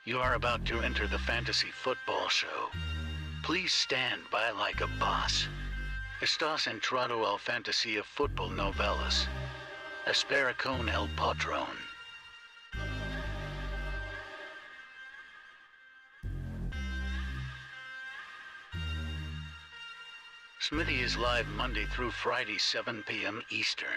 You are about to enter the fantasy football show. Please stand by like a boss. Estás entrado al fantasía fútbol novelas. Espera con el patrón. Smitty is live Monday through Friday, 7 p.m. Eastern.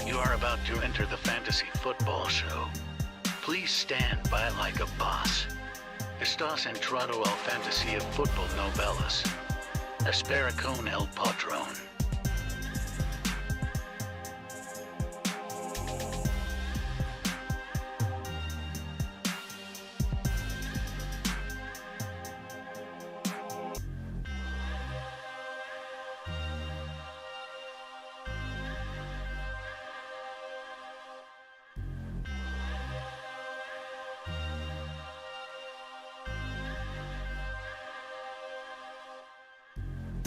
You are about to enter the fantasy football show. Please stand by like a boss. Estás entrado al fantasía fútbol novelas. Espera con el patrón.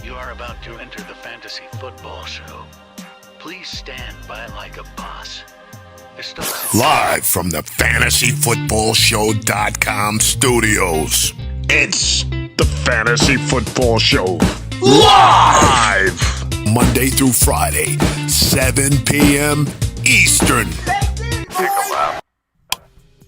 You are about to enter the fantasy football show. Please stand by like a boss. Live from the fantasyfootballshow.com studios. It's the Fantasy Football Show. Live! Monday through Friday, 7 p.m. Eastern.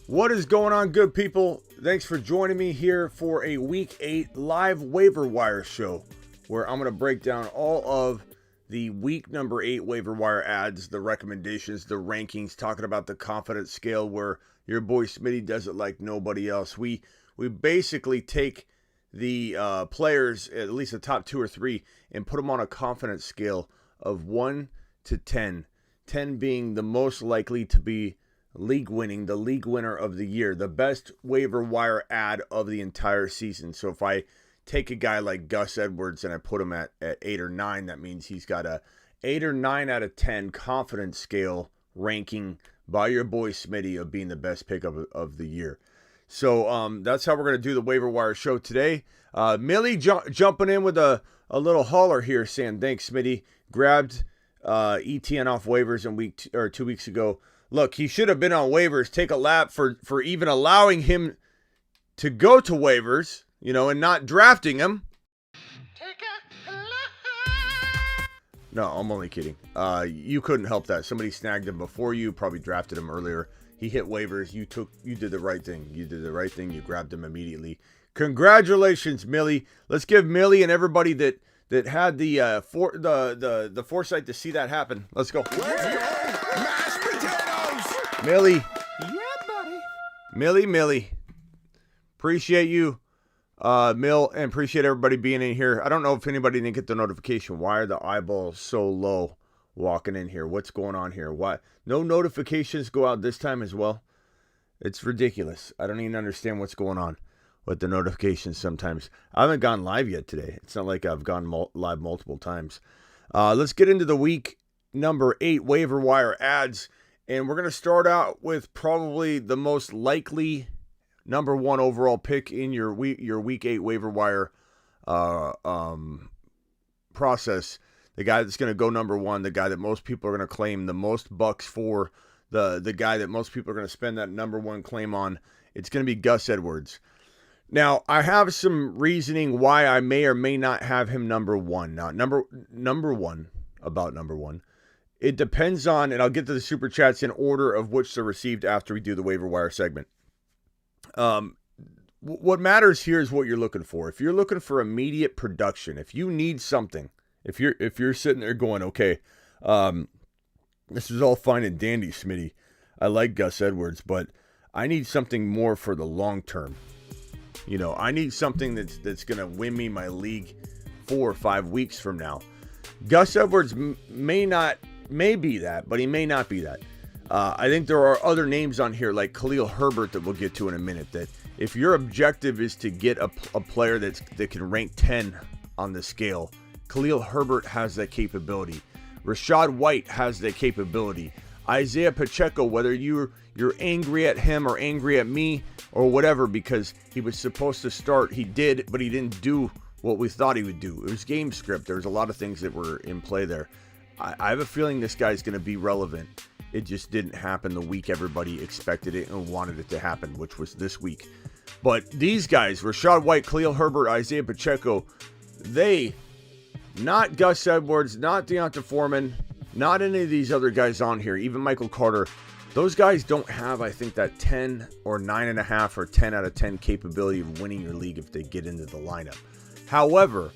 What is going on, good people? Thanks for joining me here for a Week 8 live waiver wire show, where I'm going to break down all of the week number 8 waiver wire ads, the recommendations, the rankings, talking about the confidence scale where your boy Smitty does it like nobody else. We basically take the players, at least the top 2 or 3, and put them on a confidence scale of 1 to 10. 10 being the most likely to be league winning, the league winner of the year, the best waiver wire ad of the entire season. So if I take a guy like Gus Edwards and I put him at 8 or 9, that means he's got a 8 or 9 out of 10 confidence scale ranking by your boy Smitty of being the best pick of the year. So that's how we're going to do the waiver wire show today. Millie jumping in with a little holler here saying, thanks Smitty, grabbed ETN off waivers 2 weeks ago. Look, he should have been on waivers. Take a lap for even allowing him to go to waivers, and not drafting him. No, I'm only kidding. You couldn't help that. Somebody snagged him before you, probably drafted him earlier. He hit waivers. You did the right thing. You did the right thing. You grabbed him immediately. Congratulations, Millie. Let's give Millie and everybody that had the foresight to see that happen. Let's go. Mashed potatoes! Millie. Yeah, buddy. Millie. Appreciate you. Mill, and appreciate everybody being in here. I don't know if anybody didn't get the notification. Why are the eyeballs so low walking in here? What's going on here? Why no notifications go out this time as well? It's ridiculous. I don't even understand what's going on with the notifications sometimes. I haven't gone live yet today. It's not like I've gone live multiple times. Let's get into the week number 8 waiver wire ads, and we're going to start out with probably the most likely number 1 overall pick in your week 8 waiver wire process. The guy that's going to go number 1, the guy that most people are going to claim the most bucks for, the guy that most people are going to spend that number 1 claim on. It's going to be Gus Edwards. Now, I have some reasoning why I may or may not have him number 1. Now, number 1, about number 1. It depends on, and I'll get to the super chats in order of which they're received after we do the waiver wire segment. What matters here is what you're looking for. If you're looking for immediate production, if you need something, if you're sitting there going, okay, this is all fine and dandy, Smitty. I like Gus Edwards, but I need something more for the long term. I need something that's going to win me my league 4 or 5 weeks from now. Gus Edwards may be that, but he may not be that. I think there are other names on here like Khalil Herbert that we'll get to in a minute, that if your objective is to get a player that can rank 10 on the scale, Khalil Herbert has that capability. Rachaad White has that capability. Isaiah Pacheco, whether you're angry at him or angry at me or whatever because he was supposed to start, he did, but he didn't do what we thought he would do. It was game script. There was a lot of things that were in play there. I have a feeling this guy's going to be relevant. It just didn't happen the week everybody expected it and wanted it to happen, which was this week. But these guys, Rachaad White, Khalil Herbert, Isaiah Pacheco, they, not Gus Edwards, not Deonta Foreman, not any of these other guys on here, even Michael Carter, those guys don't have, I think, that 10 or 9.5 or 10 out of 10 capability of winning your league if they get into the lineup. However,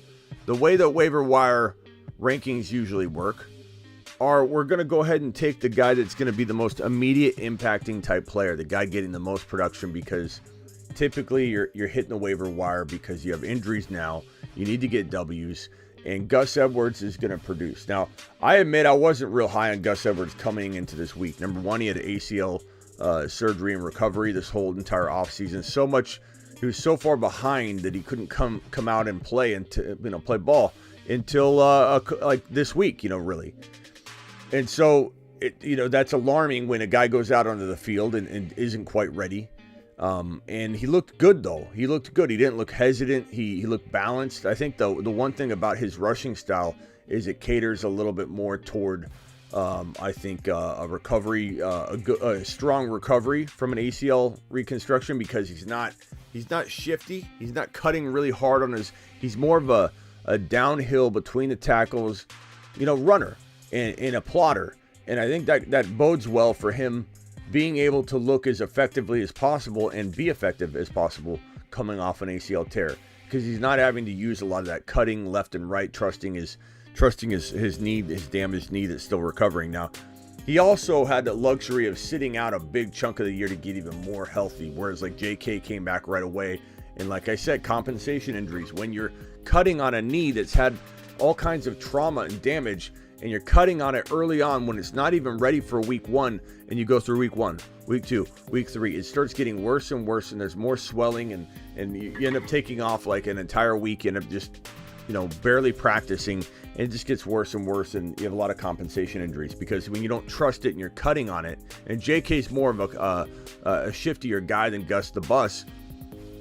the way that waiver wire rankings usually work are we're going to go ahead and take the guy that's going to be the most immediate impacting type player, the guy getting the most production, because typically you're hitting the waiver wire because you have injuries now, you need to get W's, and Gus Edwards is going to produce. Now, I admit I wasn't real high on Gus Edwards coming into this week. Number one, he had ACL surgery and recovery this whole entire offseason. So much, he was so far behind that he couldn't come out and play play ball until like this week, really. And so, that's alarming when a guy goes out onto the field and isn't quite ready. And he looked good, though. He looked good. He didn't look hesitant. He looked balanced. I think, the one thing about his rushing style is it caters a little bit more toward, a recovery, a strong recovery from an ACL reconstruction, because he's not shifty. He's not cutting really hard on he's more of a downhill between the tackles, runner. And a plotter. And I think that bodes well for him being able to look as effectively as possible and be effective as possible coming off an ACL tear, because he's not having to use a lot of that cutting left and right, trusting his knee, his damaged knee that's still recovering. Now, he also had the luxury of sitting out a big chunk of the year to get even more healthy, whereas like JK came back right away. And like I said, compensation injuries, when you're cutting on a knee that's had all kinds of trauma and damage, and you're cutting on it early on when it's not even ready for week 1, and you go through week 1, week 2, week 3, it starts getting worse and worse, and there's more swelling, and you end up taking off like an entire week, and of just, barely practicing, and it just gets worse and worse, and you have a lot of compensation injuries, because when you don't trust it and you're cutting on it, and JK's more of a shiftier guy than Gus the Bus,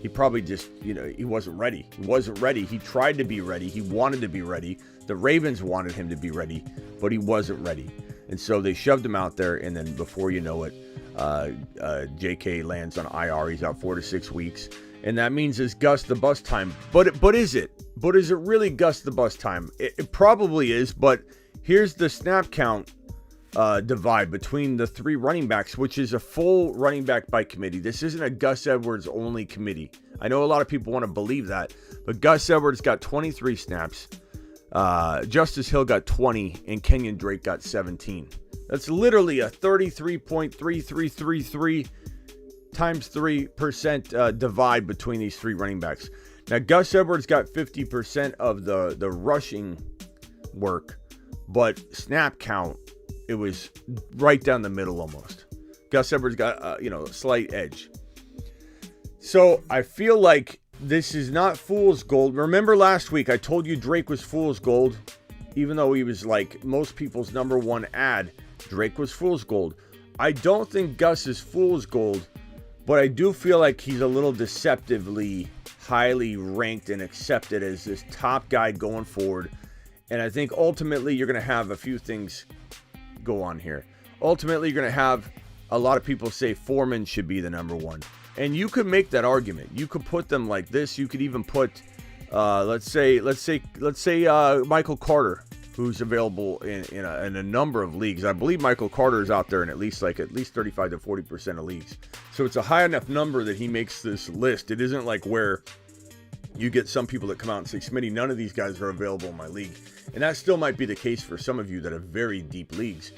he probably just, he wasn't ready. He wasn't ready. He tried to be ready. He wanted to be ready. The Ravens wanted him to be ready, but he wasn't ready. And so they shoved him out there, and then before you know it, JK lands on IR. He's out 4 to 6 weeks. And that means it's Gus the Bus time. But is it? But is it really Gus the Bus time? It probably is, but here's the snap count divide between the 3 running backs, which is a full running back by committee. This isn't a Gus Edwards only committee. I know a lot of people want to believe that, but Gus Edwards got 23 snaps. Justice Hill got 20, and Kenyon Drake got 17. That's literally a 33.3333 times 3% divide between these 3 running backs. Now, Gus Edwards got 50% of the rushing work, but snap count, it was right down the middle almost. Gus Edwards got a slight edge. So I feel like this is not fool's gold. Remember last week I told you Drake was fool's gold, even though he was like most people's number 1 ad. Drake was fool's gold. I don't think Gus is fool's gold, but I do feel like he's a little deceptively highly ranked and accepted as this top guy going forward. And I think ultimately you're going to have a few things go on here. Ultimately, you're going to have a lot of people say Foreman should be the number 1. And you could make that argument. You could put them like this. You could even put, let's say Michael Carter, who's available in a number of leagues. I believe Michael Carter is out there in at least 35 to 40% of leagues. So it's a high enough number that he makes this list. It isn't like where you get some people that come out and say, Smitty, none of these guys are available in my league. And that still might be the case for some of you that have very deep leagues.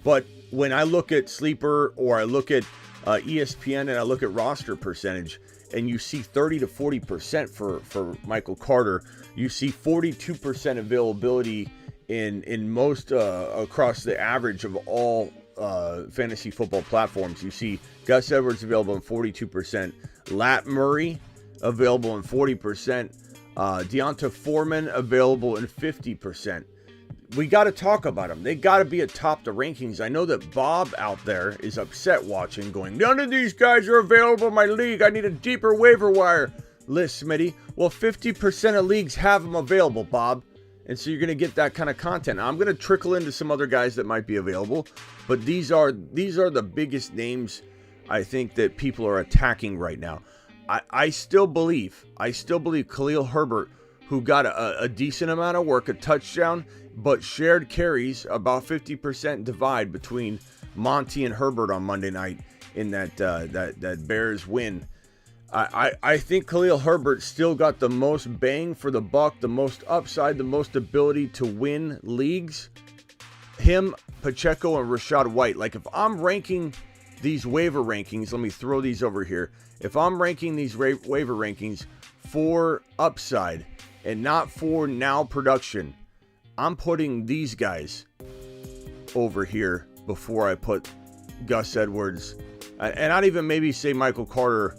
But when I look at Sleeper or I look at ESPN and I look at roster percentage, and you see 30 to 40% for Michael Carter. You see 42% availability in most across the average of all fantasy football platforms. You see Gus Edwards available in 42%, Lat Murray available in 40%, Deonta Foreman available in 50%. We got to talk about them. They got to be atop the rankings. I know that Bob out there is upset watching, going, none of these guys are available in my league. I need a deeper waiver wire list, Smitty. Well, 50% of leagues have them available, Bob. And so you're going to get that kind of content. Now, I'm going to trickle into some other guys that might be available, but these are the biggest names I think that people are attacking right now. I still believe Khalil Herbert, who got a decent amount of work, a touchdown, but shared carries, about 50% divide between Monty and Herbert on Monday night in that Bears win. I think Khalil Herbert still got the most bang for the buck, the most upside, the most ability to win leagues. Him, Pacheco, and Rachaad White. Like, if I'm ranking these waiver rankings, let me throw these over here. If I'm ranking these waiver rankings for upside and not for now production, I'm putting these guys over here before I put Gus Edwards, and not even maybe say Michael Carter,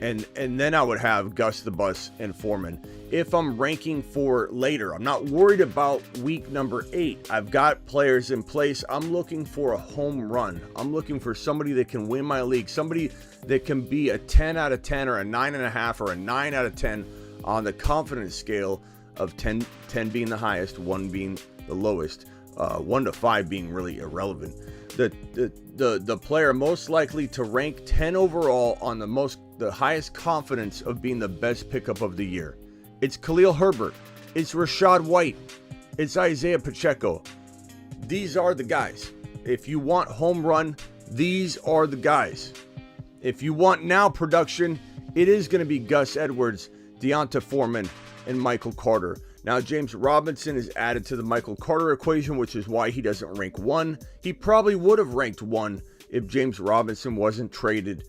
and then I would have Gus the Bus and Foreman. If I'm ranking for later, I'm not worried about week number 8. I've got players in place. I'm looking for a home run. I'm looking for somebody that can win my league, somebody that can be a 10 out of 10 or a 9.5 or a 9 out of 10 on the confidence scale of 10 being the highest, 1 being the lowest, 1 to 5 being really irrelevant. The player most likely to rank 10 overall on the highest confidence of being the best pickup of the year. It's Khalil Herbert. It's Rachaad White. It's Isaiah Pacheco. These are the guys. If you want home run, these are the guys. If you want now production, it is going to be Gus Edwards, Deonta Foreman, and Michael Carter. Now, James Robinson is added to the Michael Carter equation, which is why he doesn't rank 1. He probably would have ranked 1 if James Robinson wasn't traded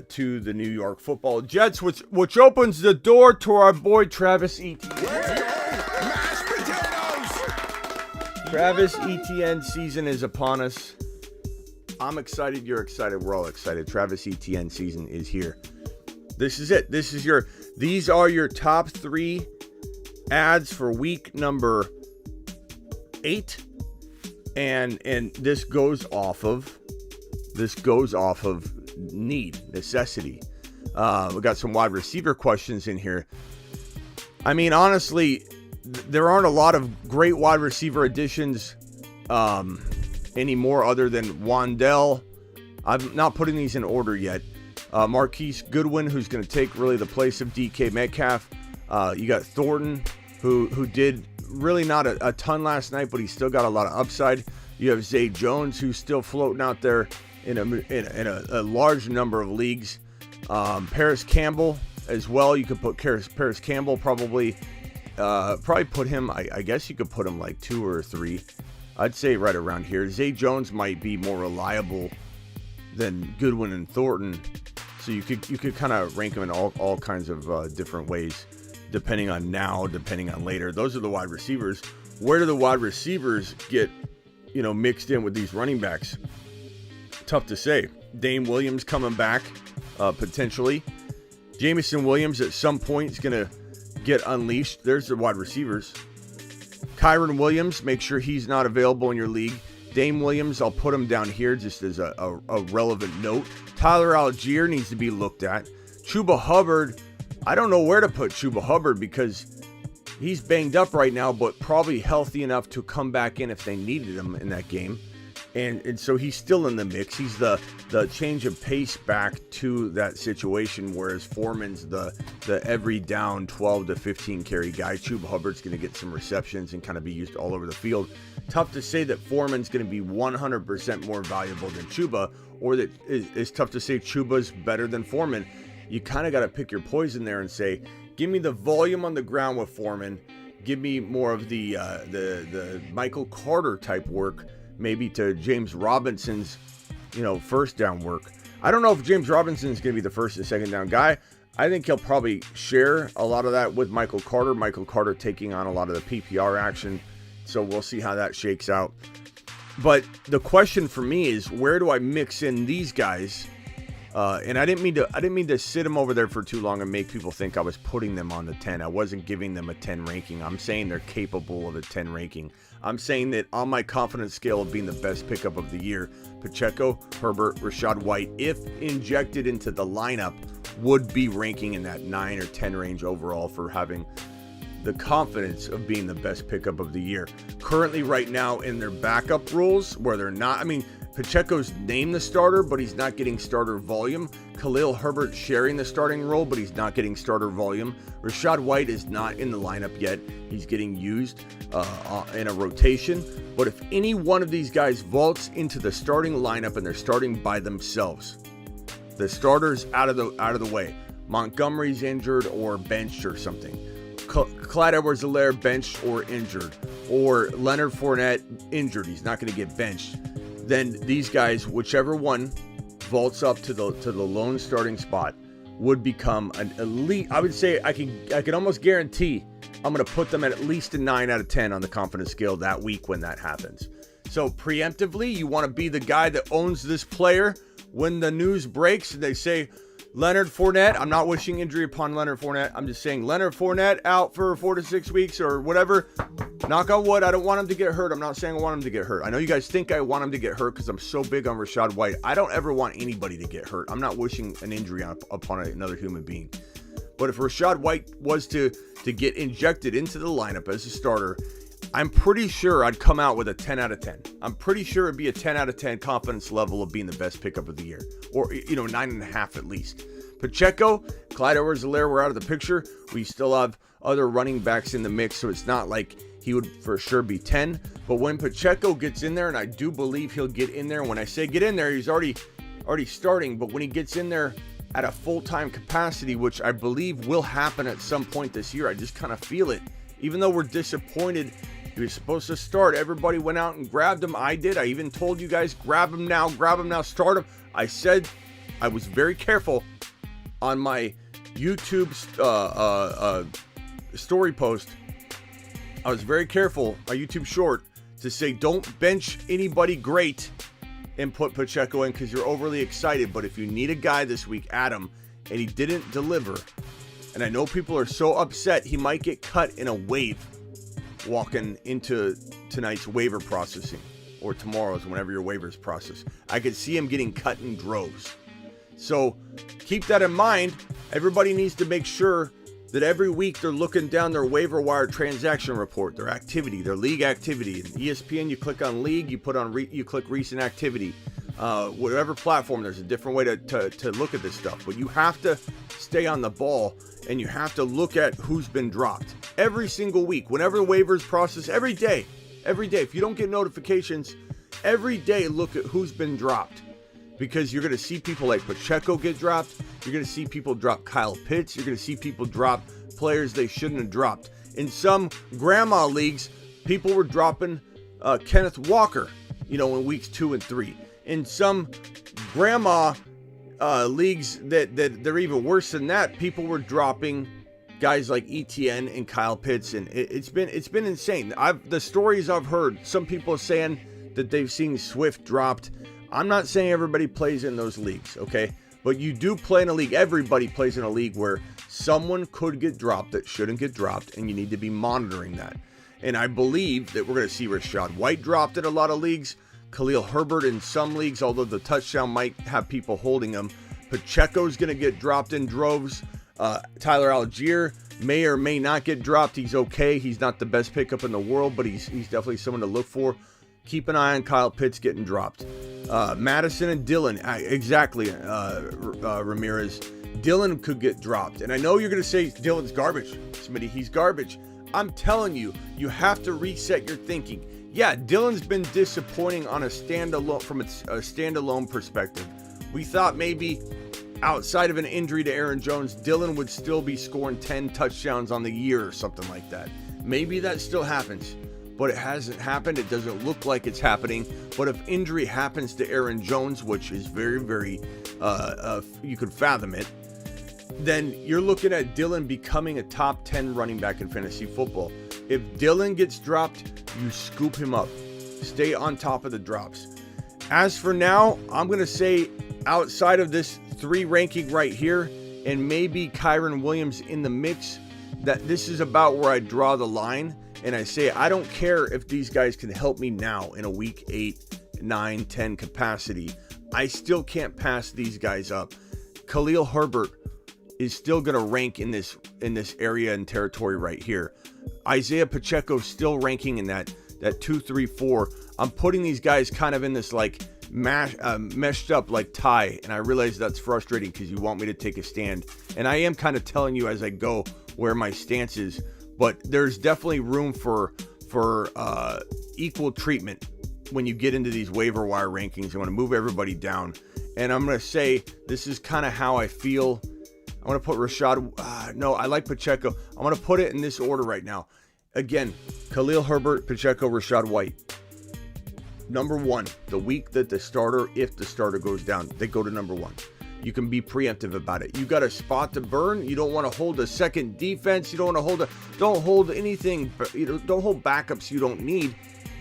to the New York Football Jets, which opens the door to our boy Travis Etienne. Travis Etienne season is upon us. I'm excited. You're excited. We're all excited. Travis Etienne season is here. This is it. These are your top 3 ads for week number 8, and this goes off of necessity. We got some wide receiver questions in here. I mean, honestly, there aren't a lot of great wide receiver additions anymore other than Wandell. I'm not putting these in order yet. Marquise Goodwin, who's going to take really the place of DK Metcalf. You got Thornton, who did really not a ton last night, but he still got a lot of upside. You have Zay Jones, who's still floating out there in a large number of leagues. Paris Campbell as well. You could put Paris Campbell probably put him. I guess you could put him like 2 or 3. I'd say right around here. Zay Jones might be more reliable than Goodwin and Thornton, so you could kind of rank them in all kinds of different ways, depending on now, depending on later. Those are the wide receivers. Where do the wide receivers get mixed in with these running backs? Tough to say. Dame Williams coming back, potentially. Jameson Williams at some point is going to get unleashed. There's the wide receivers. Kyron Williams, make sure he's not available in your league. Dame Williams, I'll put him down here just as a relevant note. Tyler Algier needs to be looked at. Chuba Hubbard, I don't know where to put Chuba Hubbard because he's banged up right now, but probably healthy enough to come back in if they needed him in that game. And so he's still in the mix. He's the change of pace back to that situation, whereas Foreman's the every down 12 to 15 carry guy. Chuba Hubbard's going to get some receptions and kind of be used all over the field. Tough to say that Foreman's going to be 100% more valuable than Chuba, or that it's tough to say Chuba's better than Foreman. You kind of got to pick your poison there and say, give me the volume on the ground with Foreman. Give me more of the Michael Carter type work, maybe to James Robinson's, first down work. I don't know if James Robinson is going to be the first and second down guy. I think he'll probably share a lot of that with Michael Carter. Michael Carter taking on a lot of the PPR action. So we'll see how that shakes out. But the question for me is, where do I mix in these guys? And I didn't mean to sit them over there for too long and make people think I was putting them on the 10. I wasn't giving them a 10 ranking. I'm saying they're capable of a 10 ranking. I'm saying that on my confidence scale of being the best pickup of the year, Pacheco, Herbert, Rachaad White, if injected into the lineup, would be ranking in that 9 or 10 range overall for having the confidence of being the best pickup of the year. Currently right now in their backup roles where they're not, Pacheco's named the starter, but he's not getting starter volume. Khalil Herbert sharing the starting role, but he's not getting starter volume. Rachaad White is not in the lineup yet. He's getting used in a rotation. But if any one of these guys vaults into the starting lineup and they're starting by themselves, the starter's out of the way. Montgomery's injured or benched or something. Clyde Edwards-Helaire benched or injured. Or Leonard Fournette injured. He's not going to get benched. Then these guys, whichever one vaults up to the lone starting spot, would become an elite. I would say I can almost guarantee I'm going to put them at least a 9 out of 10 on the confidence scale that week when that happens. So preemptively, you want to be the guy that owns this player when the news breaks and they say Leonard Fournette. I'm not wishing injury upon Leonard Fournette. I'm just saying Leonard Fournette out for 4 to 6 weeks or whatever. Knock on wood. I don't want him to get hurt. I'm not saying I want him to get hurt. I know you guys think I want him to get hurt because I'm so big on Rachaad White. I don't ever want anybody to get hurt. I'm not wishing an injury upon another human being. But if Rachaad White was to get injected into the lineup as a starter, I'm pretty sure I'd come out with a 10 out of 10. I'm pretty sure it'd be a 10 out of 10 confidence level of being the best pickup of the year. Or, 9.5 at least. Pacheco, Clyde Edwards-Helaire were out of the picture. We still have other running backs in the mix, so it's not like he would for sure be 10. But when Pacheco gets in there, and I do believe he'll get in there, when I say get in there, he's already starting. But when he gets in there at a full-time capacity, which I believe will happen at some point this year, I just kind of feel it. Even though we're disappointed he was supposed to start, everybody went out and grabbed him. I did. I even told you guys, grab him now, start him. I said I was very careful on my YouTube story post. I was very careful, my YouTube short, to say don't bench anybody great and put Pacheco in because you're overly excited. But if you need a guy this week, add him. And he didn't deliver. And I know people are so upset he might get cut in a wave walking into tonight's waiver processing or tomorrow's, whenever your waivers process. I could see him getting cut in droves. So keep that in mind. Everybody needs to make sure that every week they're looking down their waiver wire transaction report, their activity, their league activity. In ESPN, you click on league, you click recent activity. Whatever platform, there's a different way to look at this stuff. But you have to stay on the ball and you have to look at who's been dropped every single week. Whenever the waivers process, every day. If you don't get notifications, every day look at who's been dropped. Because you're going to see people like Pacheco get dropped. You're going to see people drop Kyle Pitts. You're going to see people drop players they shouldn't have dropped. In some grandma leagues, people were dropping Kenneth Walker, in weeks 2 and 3. In some grandma leagues that they're even worse than that, people were dropping guys like ETN and Kyle Pitts, and it's been insane. The stories I've heard, some people are saying that they've seen Swift dropped. I'm not saying everybody plays in those leagues, okay? But you do play in a league. Everybody plays in a league where someone could get dropped that shouldn't get dropped, and you need to be monitoring that. And I believe that we're going to see Rachaad White dropped in a lot of leagues, Khalil Herbert in some leagues, although the touchdown might have people holding him. Pacheco's going to get dropped in droves. Tyler Algier may or may not get dropped. He's okay. He's not the best pickup in the world, but he's definitely someone to look for. Keep an eye on Kyle Pitts getting dropped. Madison and Dillon, exactly, Ramirez. Dillon could get dropped. And I know you're going to say Dillon's garbage. Smitty, he's garbage. I'm telling you, you have to reset your thinking. Yeah, Dillon's been disappointing on a standalone, from a standalone perspective. We thought maybe outside of an injury to Aaron Jones, Dillon would still be scoring 10 touchdowns on the year or something like that. Maybe that still happens. but it hasn't happened. It doesn't look like it's happening. But if injury happens to Aaron Jones, which is very, very, you could fathom it, then you're looking at Dillon becoming a top 10 running back in fantasy football. If Dillon gets dropped, you scoop him up. Stay on top of the drops. As for now, I'm going to say outside of this 3 ranking right here, and maybe Kyren Williams in the mix, that this is about where I draw the line. And I say, I don't care if these guys can help me now in a week 8, 9, 10 capacity. I still can't pass these guys up. Khalil Herbert is still going to rank in this area and territory right here. Isaiah Pacheco still ranking in that 2, 3, 4. I'm putting these guys kind of in this like meshed up like tie, and I realize that's frustrating because you want me to take a stand, and I am kind of telling you as I go where my stance is, but there's definitely room for equal treatment when you get into these waiver wire rankings. I want to move everybody down, and I'm going to say this is kind of how I feel. I'm going to put Rashad. No, I like Pacheco. I'm going to put it in this order right now. Again, Khalil Herbert, Pacheco, Rashad White. Number 1, the week that if the starter goes down, they go to number 1. You can be preemptive about it. You got a spot to burn. You don't want to hold a second defense. You don't want to don't hold anything. Don't hold backups you don't need.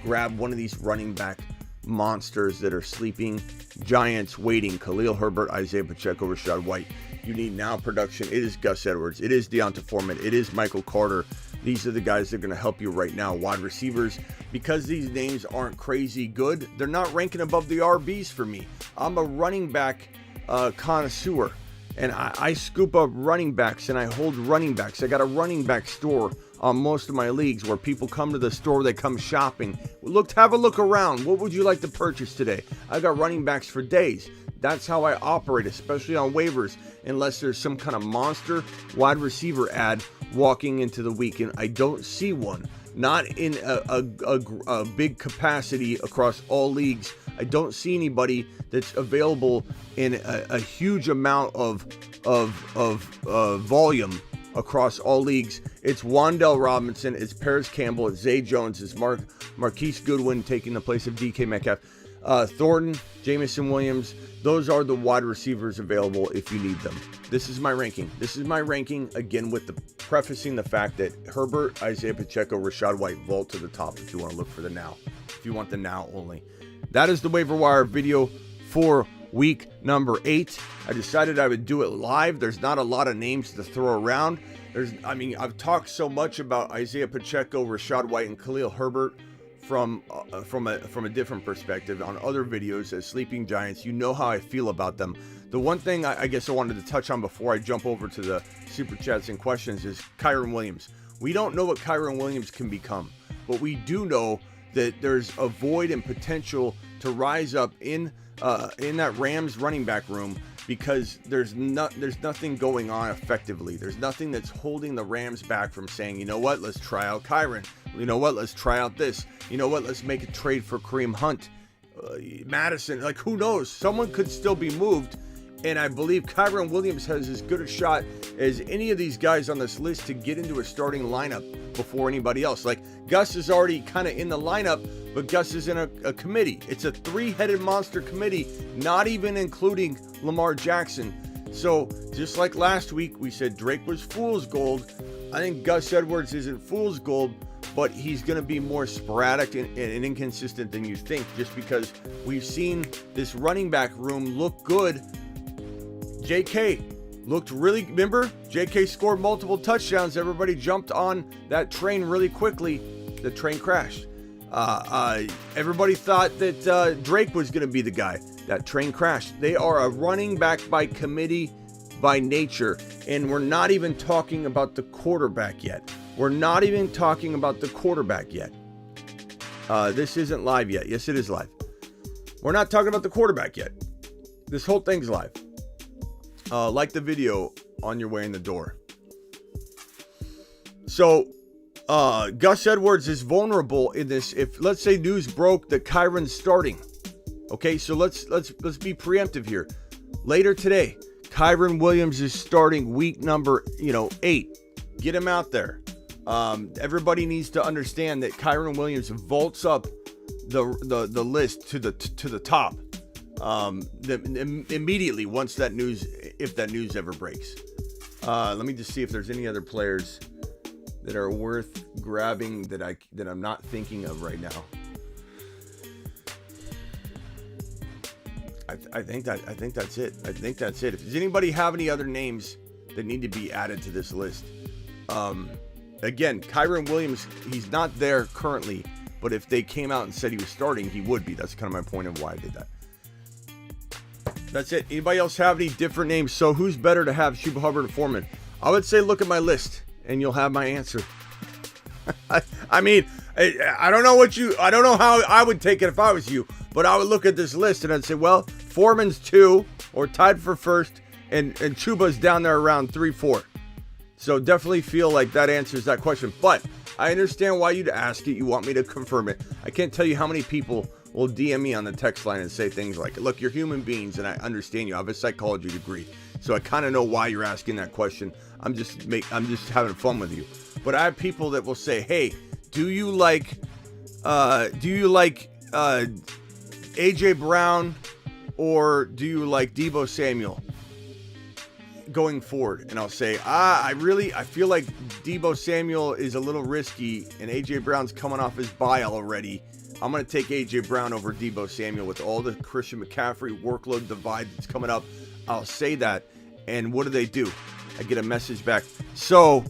Grab one of these running back monsters that are sleeping giants waiting. Khalil Herbert, Isaiah Pacheco, Rashad White. You need now production. It is Gus Edwards. It is Deonta Foreman. It is Michael Carter. These are the guys that are going to help you right now. Wide receivers, because these names aren't crazy good, they're not ranking above the RBs for me. I'm a running back connoisseur, and I scoop up running backs and I hold running backs. I got a running back store on most of my leagues where people come to the store, they come shopping. Have a look around. What would you like to purchase today? I got running backs for days. That's how I operate, especially on waivers, unless there's some kind of monster wide receiver ad walking into the week, and I don't see one. Not in a big capacity across all leagues. I don't see anybody that's available in a huge amount of volume across all leagues. It's Wan'Dale Robinson, it's Paris Campbell, it's Zay Jones, it's Marquise Goodwin taking the place of DK Metcalf, Thornton, Jameson Williams. Those are the wide receivers available if you need them. This is my ranking. This is my ranking, again, with the prefacing the fact that Herbert, Isaiah Pacheco, Rashad White vault to the top if you want to look for the now. If you want the now only. That is the waiver wire video for week number 8. I decided I would do it live. There's not a lot of names to throw around. I've talked so much about Isaiah Pacheco, Rashad White, and Khalil Herbert from a different perspective on other videos as sleeping giants. You know how I feel about them. The one thing I guess I wanted to touch on before I jump over to the super chats and questions is Kyren Williams. We don't know what Kyren Williams can become, but we do know that there's a void and potential to rise up in that Rams running back room, because there's nothing going on effectively. There's nothing that's holding the Rams back from saying, you know what, let's try out Kyren. You know what, let's try out this. You know what, let's make a trade for Kareem Hunt. Madison, like, who knows? Someone could still be moved. And I believe Kyren Williams has as good a shot as any of these guys on this list to get into a starting lineup before anybody else. Like, Gus is already kind of in the lineup, but Gus is in a committee. It's a 3-headed monster committee, not even including Lamar Jackson. So just like last week, we said Drake was fool's gold. I think Gus Edwards isn't fool's gold, but he's going to be more sporadic and inconsistent than you think, just because we've seen this running back room look good. JK looked really, remember? JK scored multiple touchdowns. Everybody jumped on that train really quickly. The train crashed. Everybody thought that Drake was going to be the guy. That train crashed. They are a running back by committee by nature. And we're not even talking about the quarterback yet. This isn't live yet. Yes, it is live. We're not talking about the quarterback yet. This whole thing's live. Like the video on your way in the door. So, Gus Edwards is vulnerable in this. If, let's say, news broke that Kyren's starting. Okay, so let's be preemptive here. Later today, Kyren Williams is starting week number 8. Get him out there. Everybody needs to understand that Kyron Williams vaults up the list to the top immediately once that news, if that news ever breaks. Let me just see if there's any other players that are worth grabbing that I'm not thinking of right now. I think that's it. I think that's it. If does anybody have any other names that need to be added to this list? Again, Kyron Williams, he's not there currently, but if they came out and said he was starting, he would be. That's kind of my point of why I did that. That's it. Anybody else have any different names? So who's better to have, Chuba Hubbard or Foreman? I would say look at my list and you'll have my answer. I mean, I don't know how I would take it if I was you, but I would look at this list and I'd say, well, Foreman's 2 or tied for first, and Chuba's down there around 3-4. So definitely feel like that answers that question. But I understand why you'd ask it. You want me to confirm it. I can't tell you how many people will DM me on the text line and say things like, look, you're human beings, and I understand you. I have a psychology degree. So I kind of know why you're asking that question. I'm just having fun with you. But I have people that will say, hey, do you like AJ Brown or do you like Deebo Samuel going forward? And I'll say, I feel like Deebo Samuel is a little risky and AJ Brown's coming off his bye already. I'm going to take AJ Brown over Deebo Samuel with all the Christian McCaffrey workload divide that's coming up. I'll say that. And what do? I get a message back. So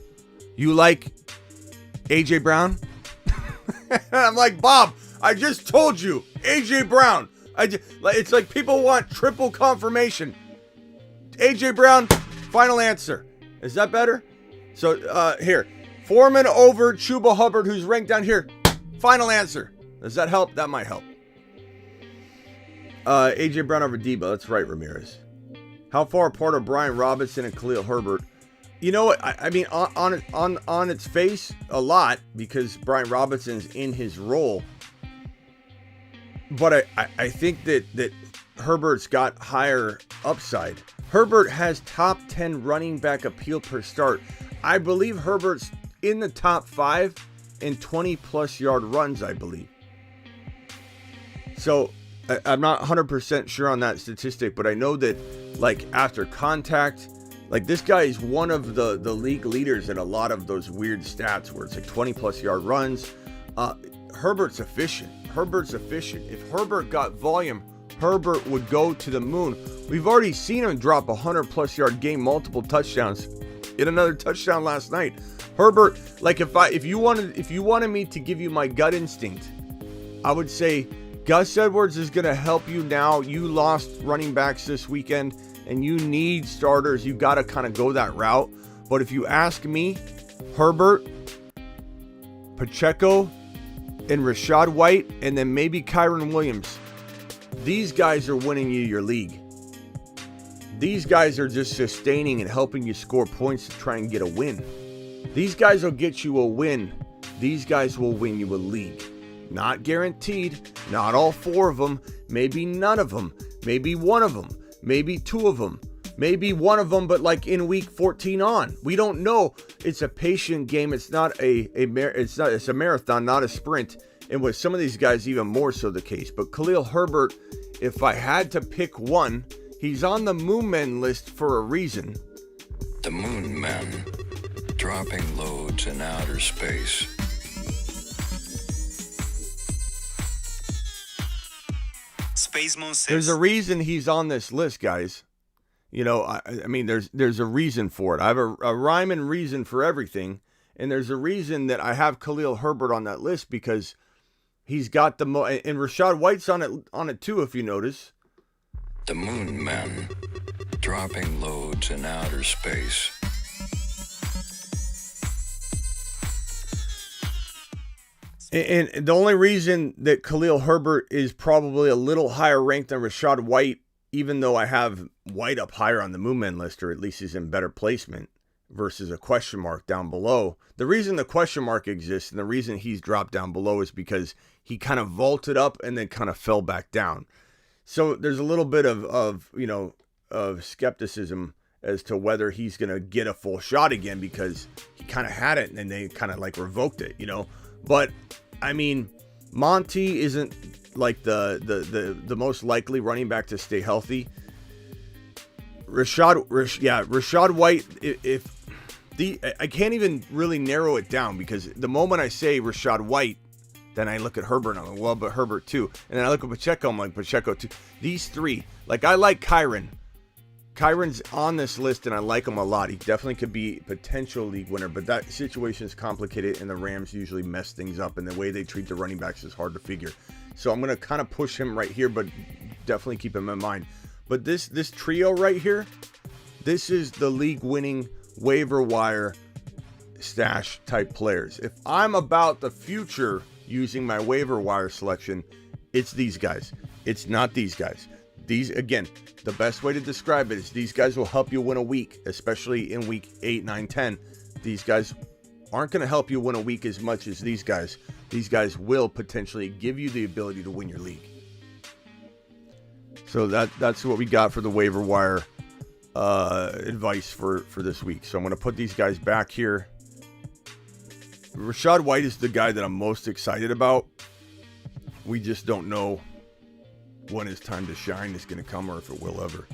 you like AJ Brown? And I'm like, Bob, I just told you AJ Brown. It's like people want triple confirmation. AJ Brown, final answer. Is that better? So here, Foreman over Chuba Hubbard, who's ranked down here. Final answer. Does that help? That might help. AJ Brown over Deebo. That's right, Ramirez. How far apart are Brian Robinson and Khalil Herbert? You know what? I mean, on its face, a lot, because Brian Robinson's in his role. But I think that Herbert's got higher upside. Herbert has top 10 running back appeal per start. I believe Herbert's in the top 5 in 20-plus yard runs, I believe. So I'm not 100% sure on that statistic, but I know that, like, after contact, like, this guy is one of the league leaders in a lot of those weird stats where it's like 20-plus yard runs. Herbert's efficient. If Herbert got volume, Herbert would go to the moon. We've already seen him drop 100-plus yard game, multiple touchdowns. Hit another touchdown last night. Herbert, like, if you wanted me to give you my gut instinct, I would say Gus Edwards is going to help you now. You lost running backs this weekend, and you need starters. You got to kind of go that route. But if you ask me, Herbert, Pacheco, and Rachaad White, and then maybe Kyron Williams, these guys are winning you your league. These guys are just sustaining and helping you score points to try and get a win. These guys will get you a win. These guys will win you a league. Not guaranteed. Not all 4 of them. Maybe none of them. Maybe 1 of them. Maybe 2 of them. Maybe 1 of them, but like in week 14 on. We don't know. It's a patient game. It's not it's a marathon, not a sprint. And with some of these guys, even more so the case. But Khalil Herbert, if I had to pick one, he's on the Moon Men list for a reason. The Moon Men, dropping loads in outer space. There's a reason he's on this list, guys. You know, I mean, there's a reason for it. I have a rhyme and reason for everything, and there's a reason that I have Khalil Herbert on that list because he's got the and Rachaad White's on it too, if you notice. The Moon Men, dropping loads in outer space. And the only reason that Khalil Herbert is probably a little higher ranked than Rachaad White, even though I have White up higher on the Moon Men list, or at least he's in better placement versus a question mark down below. The reason the question mark exists and the reason he's dropped down below is because he kind of vaulted up and then kind of fell back down. So there's a little bit of skepticism as to whether he's going to get a full shot again, because he kind of had it and they kind of like revoked it, But I mean, Monty isn't like the most likely running back to stay healthy. Rashad White, I can't even really narrow it down, because the moment I say Rashad White, then I look at Herbert and I'm like, well, but Herbert too. And then I look at Pacheco, I'm like, Pacheco too. These three, like, I like Kyren. Kyron's on this list and I like him a lot. He definitely could be a potential league winner, but that situation is complicated and the Rams usually mess things up, and the way they treat the running backs is hard to figure. So I'm going to kind of push him right here, but definitely keep him in mind. But this trio right here, this is the league winning waiver wire stash type players. If I'm about the future using my waiver wire selection, it's these guys. It's not these guys. These, again, the best way to describe it is these guys will help you win a week, especially in week 8, 9, 10. These guys aren't going to help you win a week as much as these guys. These guys will potentially give you the ability to win your league. So that's what we got for the waiver wire advice for this week. So I'm going to put these guys back here. Rashad White is the guy that I'm most excited about. We just don't know when his time to shine is going to come, or if it will ever.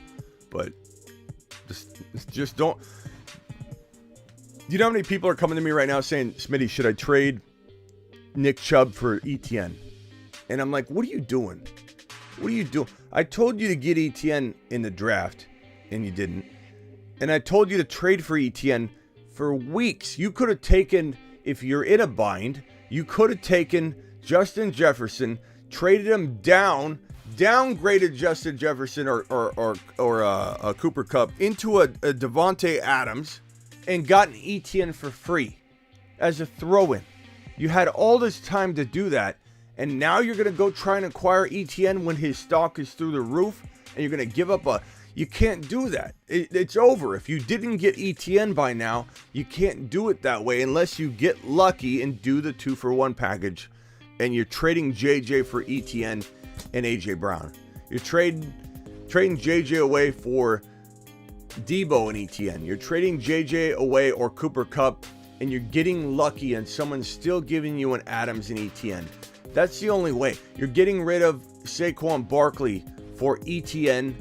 But just don't. You know how many people are coming to me right now saying, Smitty, should I trade Nick Chubb for ETN? And I'm like, what are you doing? What are you doing? I told you to get ETN in the draft, and you didn't. And I told you to trade for ETN for weeks. You could have taken, if you're in a bind, you could have taken Justin Jefferson, traded him down, downgraded Justin Jefferson or Cooper Kupp into a Devontae Adams, and gotten ETN for free as a throw-in. You had all this time to do that, and now you're going to go try and acquire ETN when his stock is through the roof, and you're going to give up you can't do that. It's over. If you didn't get ETN by now, you can't do it that way unless you get lucky and do the 2-for-1 package, and you're trading JJ for ETN and AJ Brown. You're trading JJ away for Debo and ETN. You're trading JJ away or Cooper Kupp, and you're getting lucky and someone's still giving you an Adams and ETN. That's the only way. You're getting rid of Saquon Barkley for ETN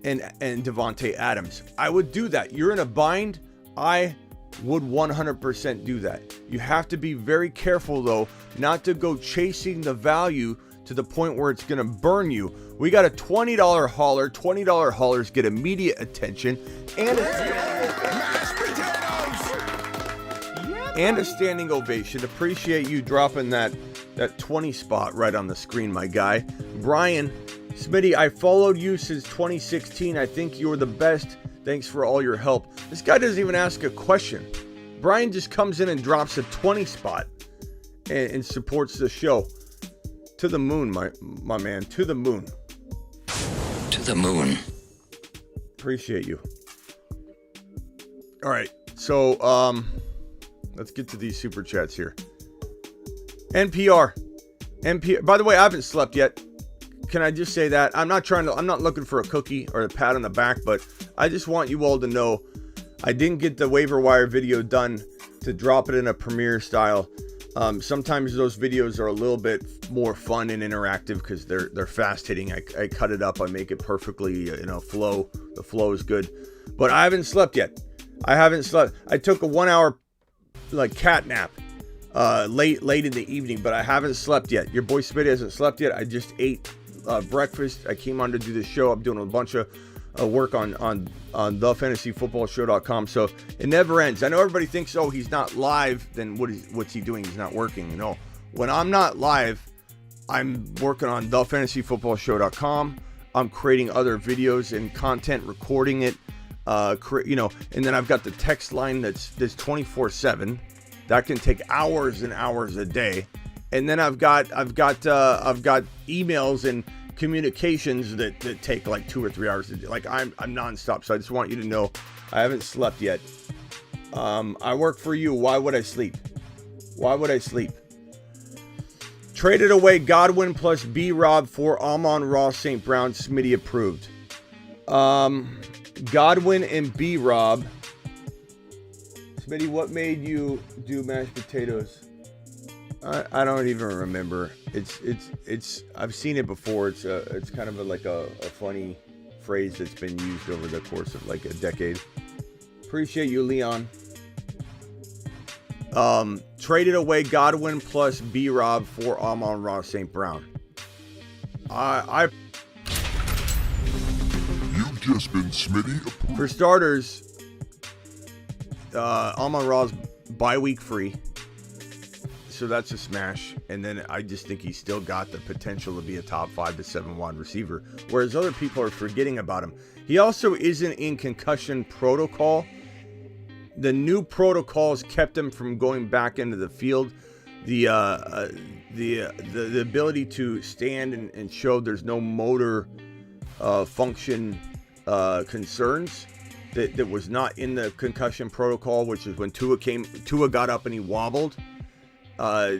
and Devontae Adams. I would do that. You're in a bind. I would 100% do that. You have to be very careful, though, not to go chasing the value to the point where it's going to burn you. We got a $20 hauler. $20 haulers get immediate attention and a standing ovation. Appreciate you dropping that 20 spot right on the screen, my guy. Brian, Smitty, I followed you since 2016. I think you're the best. Thanks for all your help. This guy doesn't even ask a question. Brian just comes in and drops a 20 spot and supports the show. To the moon, my man. To the moon. To the moon. Appreciate you. All right. So, let's get to these super chats here. NPR. By the way, I haven't slept yet. Can I just say that? I'm not looking for a cookie or a pat on the back, but I just want you all to know I didn't get the waiver wire video done to drop it in a Premiere style. Sometimes those videos are a little bit more fun and interactive because they're fast hitting. I cut it up. I make it perfectly, flow. The flow is good, but I haven't slept yet. I took a 1 hour cat nap late in the evening, but I haven't slept yet. Your boy Smitty hasn't slept yet. I just ate breakfast. I came on to do this show. I'm doing a bunch of work on thefantasyfootballshow.com, so it never ends. I know everybody thinks, oh, he's not live, then what's he doing? He's not working. No, when I'm not live, I'm working on thefantasyfootballshow.com. I'm creating other videos and content, recording it, and then I've got the text line that's 24/7. That can take hours and hours a day. And then I've got emails and communications that take like 2 or 3 hours a day. I'm nonstop. So I just want you to know I haven't slept yet. I work for you. Why would I sleep? Traded away Godwin plus B-Rob for Amon-Ra St. Brown. Smitty approved. Godwin and B-Rob. Smitty, what made you do mashed potatoes? I don't even remember. It's I've seen it before. It's kind of like a funny phrase that's been used over the course of like a decade. Appreciate you, Leon. Traded away Godwin plus B-Rob for Amon-Ra St. Brown. You've just been Smitty. For starters, Amon-Ra's bye week free. So that's a smash. And then I just think he's still got the potential to be a top 5 to 7 wide receiver, whereas other people are forgetting about him. He also isn't in concussion protocol. The new protocols kept him from going back into the field. The ability to stand and show there's no motor function concerns that was not in the concussion protocol, which is when Tua got up and he wobbled.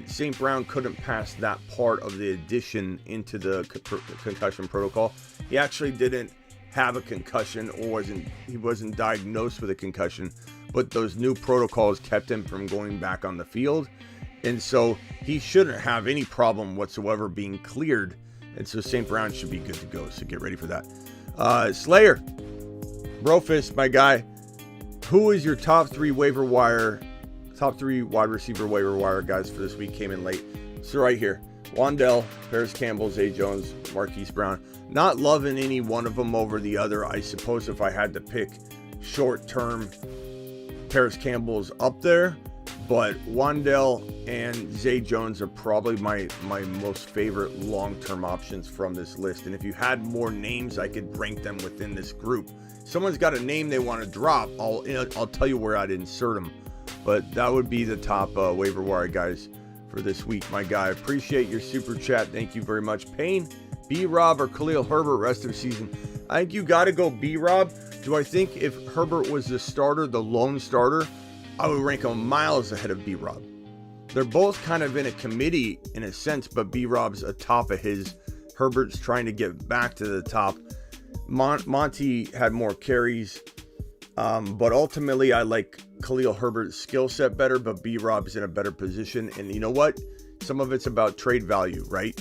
St. Brown couldn't pass that part of the addition into the concussion protocol. He actually didn't have a concussion, or he wasn't diagnosed with a concussion, but those new protocols kept him from going back on the field, and so he shouldn't have any problem whatsoever being cleared, and so St. Brown should be good to go. So get ready for that. Slayer, Brofist, my guy, who is your top 3 wide receiver waiver wire guys for this week? Came in late. So right here, Wandell, Paris Campbell, Zay Jones, Marquise Brown. Not loving any one of them over the other. I suppose if I had to pick short term, Paris Campbell's up there, but Wandell and Zay Jones are probably my most favorite long-term options from this list. And if you had more names, I could rank them within this group. Someone's got a name they want to drop, I'll tell you where I'd insert them. But that would be the top waiver wire guys for this week, my guy. Appreciate your super chat. Thank you very much. Payne, B-Rob, or Khalil Herbert rest of season? I think you got to go B-Rob. Do I think if Herbert was the starter, the lone starter, I would rank him miles ahead of B-Rob. They're both kind of in a committee in a sense, but B-Rob's atop of his. Herbert's trying to get back to the top. Monty had more carries, but ultimately I like Khalil Herbert's skill set better, but B-Rob's in a better position. And you know what? Some of it's about trade value, right?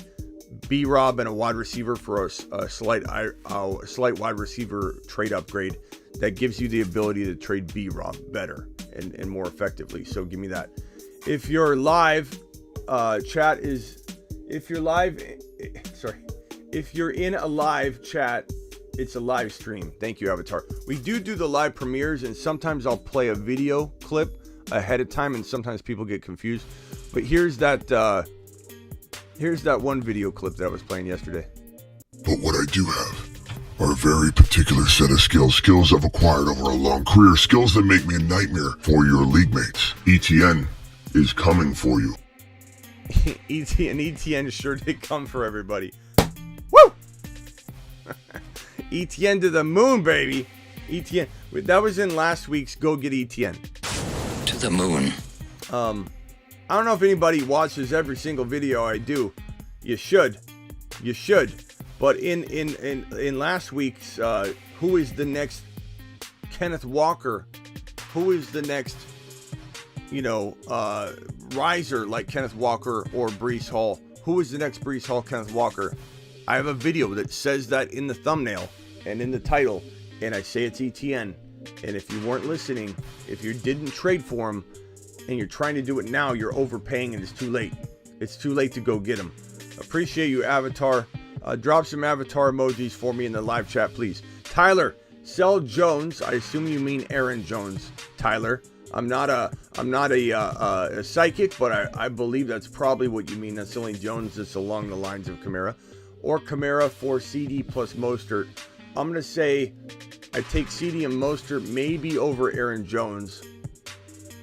B-Rob and a wide receiver for a slight wide receiver trade upgrade that gives you the ability to trade B-Rob better and more effectively. So give me that. If you're live, if you're in a live chat, it's a live stream. Thank you, Avatar. We do the live premieres, and sometimes I'll play a video clip ahead of time, and sometimes people get confused. But here's that one video clip that I was playing yesterday. But what I do have are a very particular set of skills I've acquired over a long career, skills that make me a nightmare for your league mates. ETN is coming for you. ETN sure did come for everybody. Woo! ETN to the moon, baby. ETN. That was in last week's Go Get ETN. To the moon. I don't know if anybody watches every single video I do. You should. But in last week's who is the next Kenneth Walker? Who is the next riser like Kenneth Walker or Breece Hall? Who is the next Breece Hall, Kenneth Walker? I have a video that says that in the thumbnail and in the title, and I say it's ETN. And if you weren't listening, if you didn't trade for him and you're trying to do it now, you're overpaying and it's too late. It's too late to go get him. Appreciate you, Avatar. Drop some Avatar emojis for me in the live chat, please. Tyler, sell Jones. I assume you mean Aaron Jones, Tyler. I'm not a psychic, but I believe that's probably what you mean. That's the only Jones that's along the lines of Kamara. Or Kamara for CD plus Mostert. I'm going to say I take CD and Mostert maybe over Aaron Jones,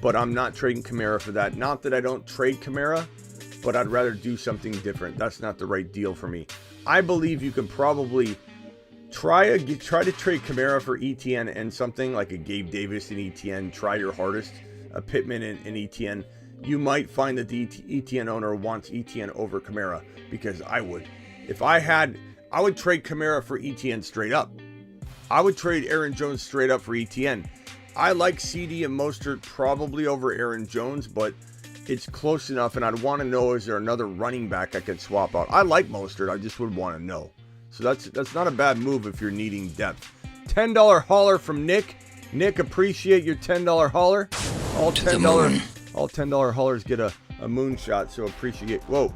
but I'm not trading Kamara for that. Not that I don't trade Kamara, but I'd rather do something different. That's not the right deal for me. I believe you can probably try to trade Kamara for ETN and something like a Gabe Davis and ETN. Try your hardest. A Pittman and ETN. You might find that the ETN owner wants ETN over Kamara, because I would. If I would trade Kamara for ETN straight up. I would trade Aaron Jones straight up for ETN. I like CD and Mostert probably over Aaron Jones, but it's close enough, and I'd want to know, is there another running back I could swap out? I like Mostert. I just would want to know. So that's not a bad move if you're needing depth. $10 hauler from Nick. Nick, appreciate your $10 hauler. All $10 haulers get a moonshot, so appreciate. Whoa.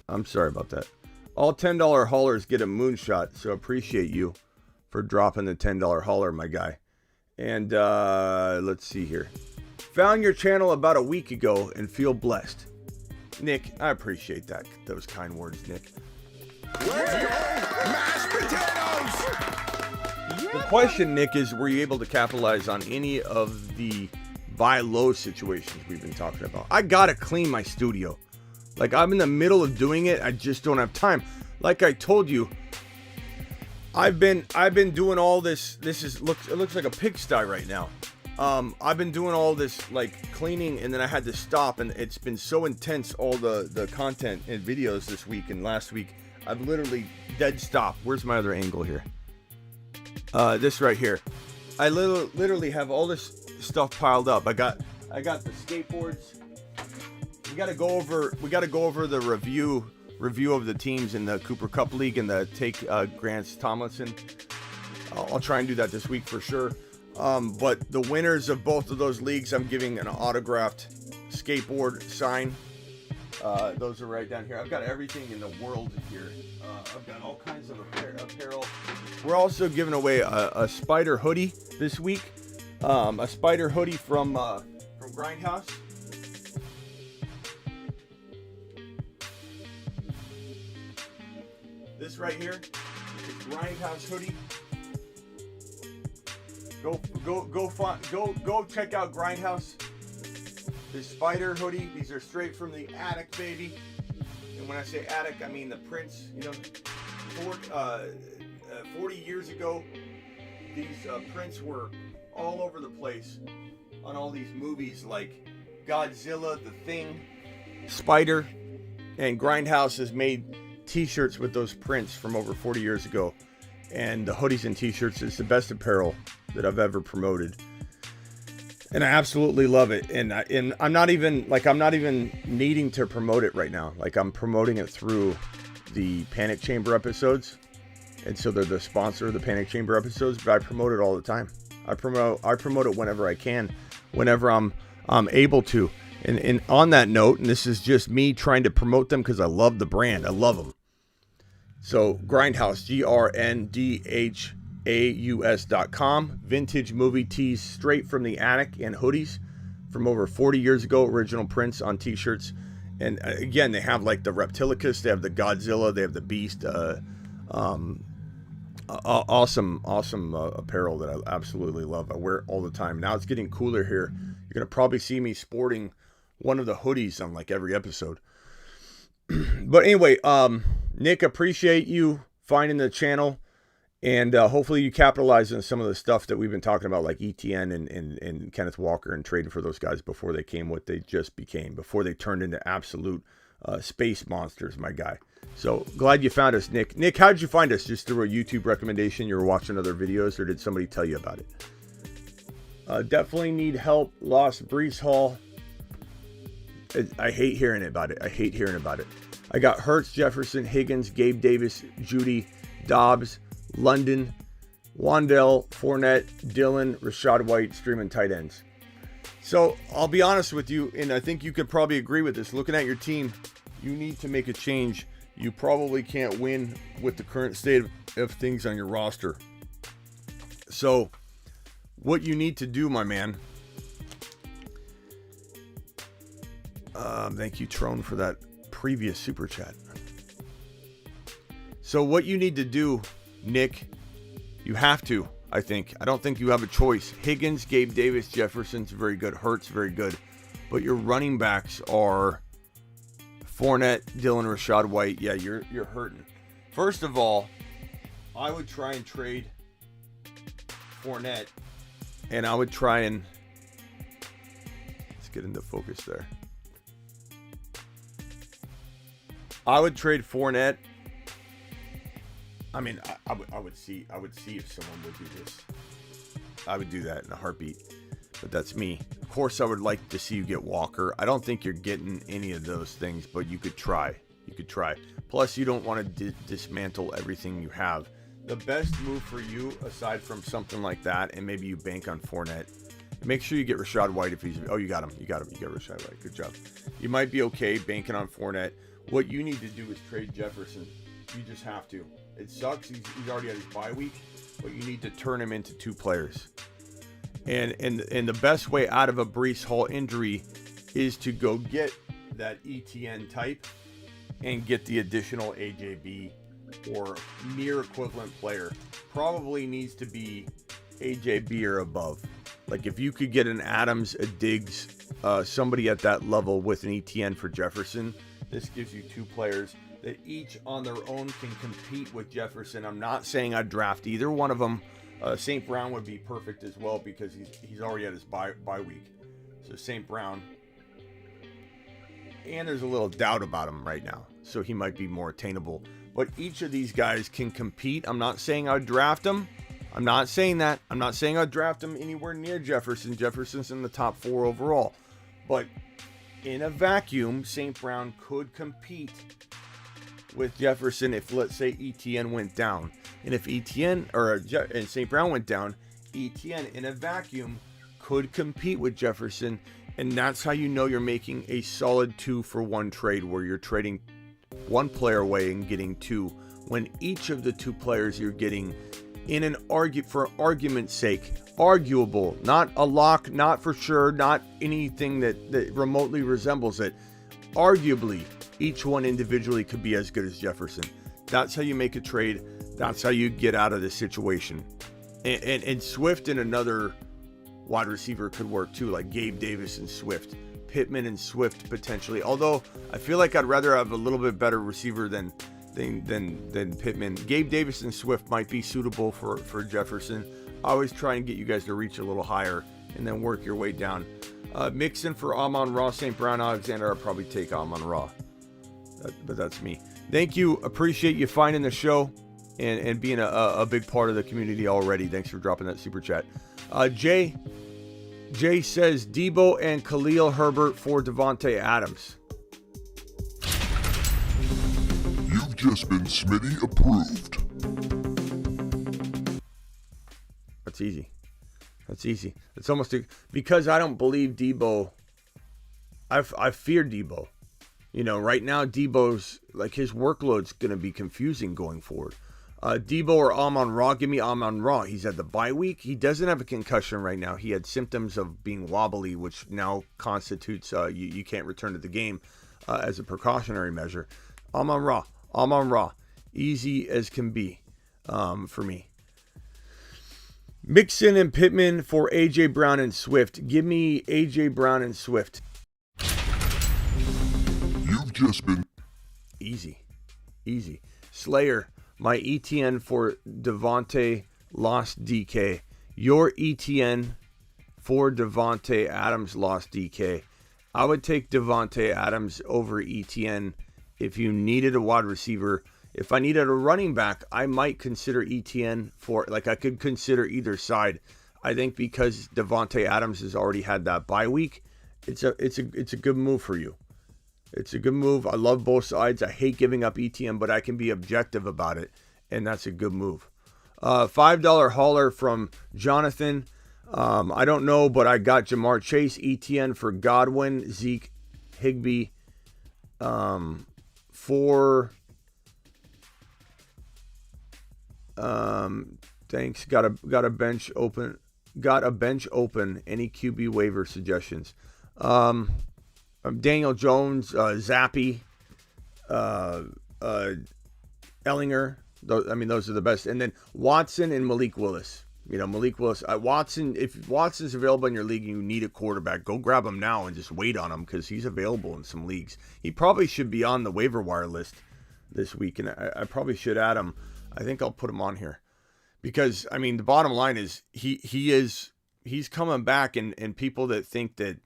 I'm sorry about that. All $10 haulers get a moonshot, so appreciate you for dropping the $10 hauler, my guy. And let's see here. Found your channel about a week ago and feel blessed. Nick, I appreciate that. Those kind words, Nick. Mashed potatoes! The question, Nick, is were you able to capitalize on any of the buy low situations we've been talking about? I gotta clean my studio. Like, I'm in the middle of doing it. I just don't have time. Like I told you, I've been doing all this. It looks like a pigsty right now. I've been doing all this like cleaning, and then I had to stop, and it's been so intense, all the content and videos this week and last week. I've literally dead stopped. Where's my other angle here? This right here. I literally have all this stuff piled up. I got the skateboards. We got to go over the review of the teams in the Cooper Cup League and the Take Grants Tomlinson. I'll try and do that this week for sure. But the winners of both of those leagues, I'm giving an autographed skateboard sign. Those are right down here. I've got everything in the world here. I've got all kinds of apparel. We're also giving away a Spider hoodie this week. A Spider hoodie from Grindhouse. This right here is Grindhouse hoodie. Go check out Grindhouse. This Spider hoodie. These are straight from the attic, baby. And when I say attic, I mean the prints. You know, 40 years ago, these prints were all over the place on all these movies like Godzilla, The Thing, Spider, and Grindhouse has made t-shirts with those prints from over 40 years ago. And the hoodies and t-shirts is the best apparel that I've ever promoted. And I absolutely love it. And I'm not even needing to promote it right now. Like, I'm promoting it through the Panic Chamber episodes. And so they're the sponsor of the Panic Chamber episodes, but I promote it all the time. I promote it whenever I can, whenever I'm able to. And on that note, and this is just me trying to promote them because I love the brand. I love them. So Grindhouse, GRNDHAUS.com. Vintage movie tees straight from the attic and hoodies from over 40 years ago. Original prints on t-shirts. And again, they have like the Reptilicus, they have the Godzilla, they have the Beast. Awesome apparel that I absolutely love. I wear it all the time. Now it's getting cooler here. You're going to probably see me sporting one of the hoodies on like every episode. But anyway, Nick, appreciate you finding the channel, and hopefully you capitalize on some of the stuff that we've been talking about, like ETN and Kenneth Walker, and trading for those guys before they came what they just became, before they turned into absolute space monsters, my guy. So glad you found us, Nick. Nick, how did you find us? Just through a YouTube recommendation? You were watching other videos, or did somebody tell you about it? Definitely need help. Lost Brees Hall. I hate hearing about it. I got Hurts, Jefferson, Higgins, Gabe Davis, Judy, Dobbs, London, Wandell, Fournette, Dillon, Rashad White, streaming tight ends. So I'll be honest with you, and I think you could probably agree with this. Looking at your team, you need to make a change. You probably can't win with the current state of things on your roster. So what you need to do, my man. Thank you, Trone, for that previous super chat. So what you need to do, Nick, you have to, I think. I don't think you have a choice. Higgins, Gabe Davis, Jefferson's very good. Hurts, very good. But your running backs are Fournette, Dillon, Rashad White. Yeah, you're hurting. First of all, I would try and trade Fournette, and I would try and let's get into focus there. I would trade Fournette I mean, I would see if someone would do this. I would do that in a heartbeat, but that's me. Of course, I would like to see you get Walker. I don't think you're getting any of those things, but you could try. You could try. Plus, you don't want to dismantle everything you have. The best move for you, aside from something like that, and maybe you bank on Fournette, make sure you get Rachaad White if he's... Oh, you got him. You got Rachaad White. Good job. You might be okay banking on Fournette. What you need to do is trade Jefferson. You just have to. It sucks. He's already had his bye week, but you need to turn him into 2 players. And the best way out of a Breece Hall injury is to go get that ETN type and get the additional AJB or near equivalent player. Probably needs to be AJB or above. Like if you could get an Adams, a Diggs, somebody at that level with an ETN for Jefferson, this gives you 2 players that each on their own can compete with Jefferson. I'm not saying I'd draft either one of them. St. Brown would be perfect as well because he's already at his bye week. So St. Brown. And there's a little doubt about him right now. So he might be more attainable. But each of these guys can compete. I'm not saying I'd draft him. I'm not saying that. I'm not saying I'd draft him anywhere near Jefferson. Jefferson's in the top 4 overall. But in a vacuum, St. Brown could compete with Jefferson if, let's say, ETN went down. And if and St. Brown went down, ETN in a vacuum could compete with Jefferson. And that's how you know you're making a solid 2-for-1 trade where you're trading 1 player away and getting 2 when each of the 2 players you're getting in for argument's sake, arguable, not a lock, not for sure, not anything that remotely resembles it. Arguably, each one individually could be as good as Jefferson. That's how you make a trade. That's how you get out of the situation. And Swift and another wide receiver could work too, like Gabe Davis and Swift. Pittman and Swift potentially. Although I feel like I'd rather have a little bit better receiver than Pittman. Gabe Davis and Swift might be suitable for Jefferson. I always try and get you guys to reach a little higher and then work your way down. Mixon for Amon-Ra, St. Brown, Alexander. I'll probably take Amon-Ra. But that's me. Thank you. Appreciate you finding the show and being a big part of the community already. Thanks for dropping that super chat. Jay says Debo and Khalil Herbert for Devontae Adams. You've just been Smitty approved. That's easy. It's almost because I don't believe Debo. I fear Debo. You know, right now Debo's like his workload's going to be confusing going forward. Debo or Amon-Ra, give me Amon-Ra. He's at the bye week. He doesn't have a concussion right now. He had symptoms of being wobbly, which now constitutes you can't return to the game as a precautionary measure. Amon-Ra, easy as can be for me. Mixon and Pittman for A.J. Brown and Swift. Give me A.J. Brown and Swift. You've just been... Easy. Slayer, my ETN for Devontae lost DK. Your ETN for Devontae Adams lost DK. I would take Devontae Adams over ETN if you needed a wide receiver. If I needed a running back, I might consider ETN for, like, I could consider either side. I think because Devontae Adams has already had that bye week, it's a good move for you. It's a good move. I love both sides. I hate giving up ETN, but I can be objective about it, and that's a good move. $5 hauler from Jonathan. I don't know, but I got Jamar Chase, ETN for Godwin, Zeke, Higbee, for... thanks. Got a bench open. Any QB waiver suggestions? Daniel Jones, Zappy, Ellinger. Those are the best. And then Watson and Malik Willis. Malik Willis. Watson. If Watson's available in your league and you need a quarterback, go grab him now and just wait on him because he's available in some leagues. He probably should be on the waiver wire list this week, and I probably should add him. I think I'll put him on here because the bottom line is he's coming back, and people that think that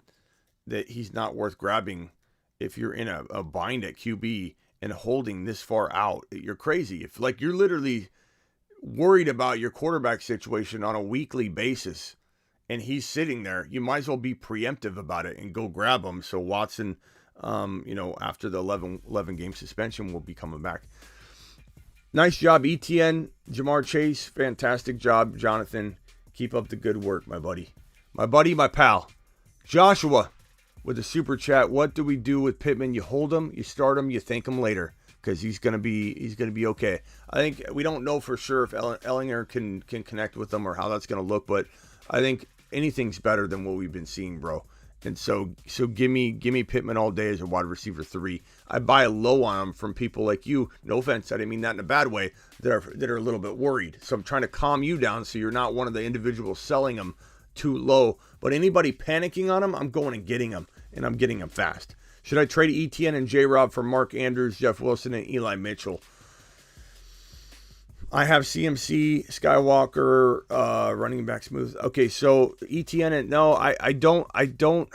he's not worth grabbing if you're in a bind at QB and holding this far out. You're crazy. If like you're literally worried about your quarterback situation on a weekly basis and he's sitting there, you might as well be preemptive about it and go grab him. So Watson, after the 11 game suspension, will be coming back. Nice job, ETN, Jamar Chase. Fantastic job, Jonathan. Keep up the good work, my buddy. My pal. Joshua with a super chat. What do we do with Pittman? You hold him, you start him, you thank him later because he's gonna be okay. I think we don't know for sure if Ellinger can connect with them or how that's gonna look, but I think anything's better than what we've been seeing, bro. And so give me Pittman all day as a wide receiver 3. I buy low on him from people like you. No offense, I didn't mean that in a bad way. That are a little bit worried. So I'm trying to calm you down so you're not one of the individuals selling them too low. But anybody panicking on them, I'm going and getting them, and I'm getting them fast. Should I trade ETN and J-Rob for Mark Andrews, Jeff Wilson, and Eli Mitchell? I have CMC, Skywalker, running back smooth. Okay, so ETN and no, I want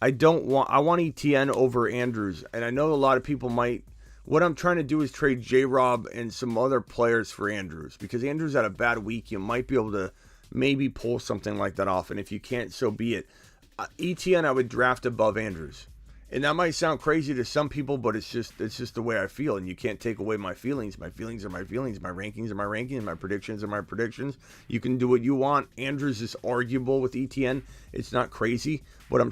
ETN over Andrews, and I know a lot of people might. What I'm trying to do is trade J-Rob and some other players for Andrews because Andrews had a bad week. You might be able to maybe pull something like that off, and if you can't, so be it. ETN I would draft above Andrews. And that might sound crazy to some people, but it's just the way I feel, and you can't take away my feelings. My feelings are my feelings. My rankings are my rankings. My predictions are my predictions. You can do what you want. Andrews is arguable with ETN. It's not crazy, but I'm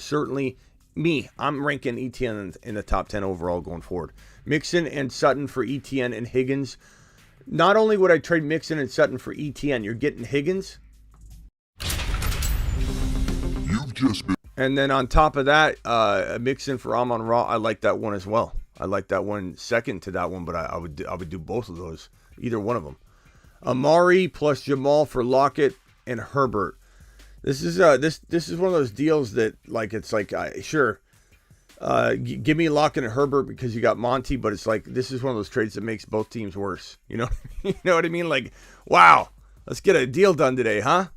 ranking ETN in the top 10 overall going forward. Mixon and Sutton for ETN and Higgins. Not only would I trade Mixon and Sutton for ETN, you're getting Higgins. You've just been... And then on top of that, Mixon for Amon-Ra, I like that one as well. I like that one second to that one, but I would do both of those, either one of them. Amari plus Jamal for Lockett and Herbert. This is one of those deals that give me Lockett and Herbert because you got Monty, but it's like this is one of those trades that makes both teams worse. You know, you know what I mean? Like, wow, let's get a deal done today, huh?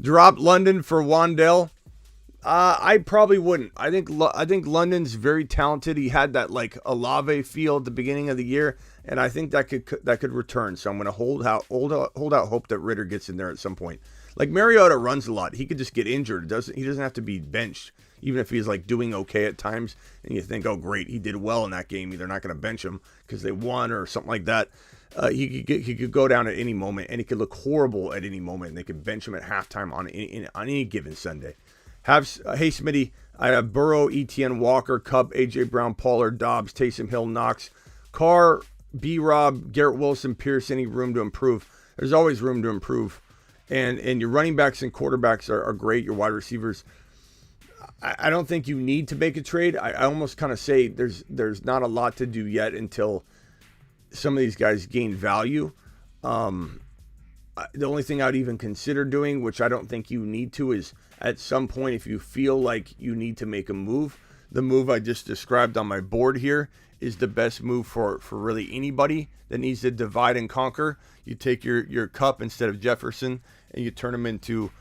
Drop London for Wandell. I probably wouldn't. I think London's very talented. He had that like Olave feel at the beginning of the year, and I think that could return. So I'm going to hold out hope that Ritter gets in there at some point. Like Mariota runs a lot. He could just get injured. He doesn't have to be benched, even if he's like doing okay at times. And you think, oh great, he did well in that game. They're not going to bench him because they won or something like that. He could go down at any moment, and he could look horrible at any moment. And they could bench him at halftime on any given Sunday. Hey Smitty, I have Burrow, ETN, Walker, Cup, AJ Brown, Pollard, Dobbs, Taysom Hill, Knox, Carr, B-Rob, Garrett Wilson, Pierce. Any room to improve? There's always room to improve, and your running backs and quarterbacks are great. Your wide receivers. I don't think you need to make a trade. I almost kind of say there's not a lot to do yet until some of these guys gain value. The only thing I'd even consider doing, which I don't think you need to, is at some point if you feel like you need to make a move, the move I just described on my board here is the best move for really anybody that needs to divide and conquer. You take your Cup instead of Jefferson and you turn him into,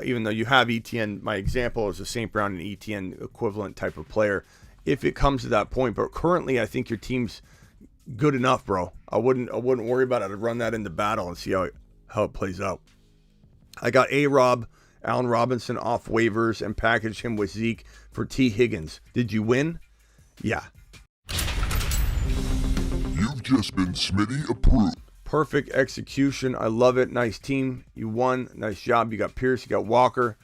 even though you have ETN, my example is a St. Brown and ETN equivalent type of player, if it comes to that point. But currently I think your team's good enough, bro. I wouldn't worry about it. I'd run that into battle and see how it plays out. I got A-Rob, Allen Robinson off waivers and packaged him with Zeke for T. Higgins. Did you win? Yeah. You've just been Smitty approved. Perfect execution. I love it. Nice team. You won. Nice job. You got Pierce. You got Walker.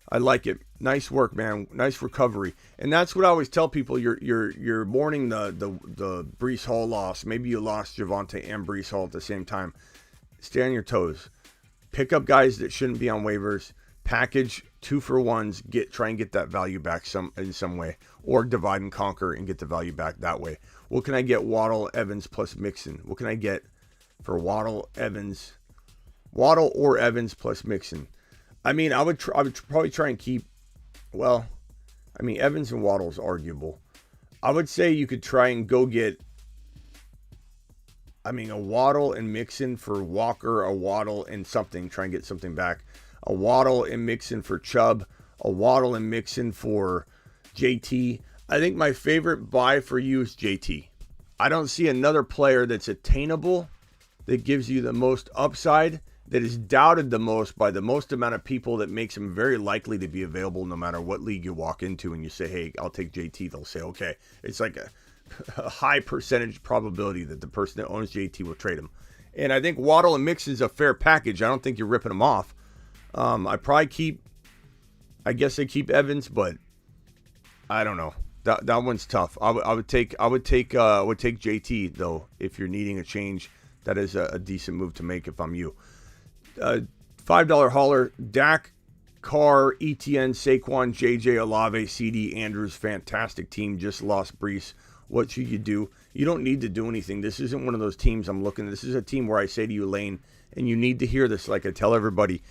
I like it. Nice work, man. Nice recovery. And that's what I always tell people. You're mourning the Breece Hall loss. Maybe you lost Javonte and Breece Hall at the same time. Stay on your toes. Pick up guys that shouldn't be on waivers. Package 2-for-1s. Try and get that value back in some way, or divide and conquer and get the value back that way. What can I get? Waddle, Evans plus Mixon. What can I get for Waddle or Evans plus Mixon? I mean, I would probably try and keep. Well, I mean, Evans and Waddle is arguable. I would say you could try and go get. I mean, a Waddle and Mixon for Walker, a Waddle and something. Try and get something back. A Waddle and Mixon for Chubb. A Waddle and Mixon for JT. I think my favorite buy for you is JT. I don't see another player that's attainable, that gives you the most upside, that is doubted the most by the most amount of people, that makes him very likely to be available no matter what league you walk into and you say, hey, I'll take JT. They'll say, okay. It's like a high percentage probability that the person that owns JT will trade him. And I think Waddle and Mixon's a fair package. I don't think you're ripping them off. I guess I keep Evans, but I don't know. That one's tough. I would take JT though if you're needing a change. That is a decent move to make if I'm you. $5 hauler: Dak, Carr, ETN, Saquon, JJ, Olave, CD, Andrews. Fantastic team. Just lost Brees. What should you do? You don't need to do anything. This isn't one of those teams I'm looking at. This is a team where I say to you, Lane, and you need to hear this like I tell everybody,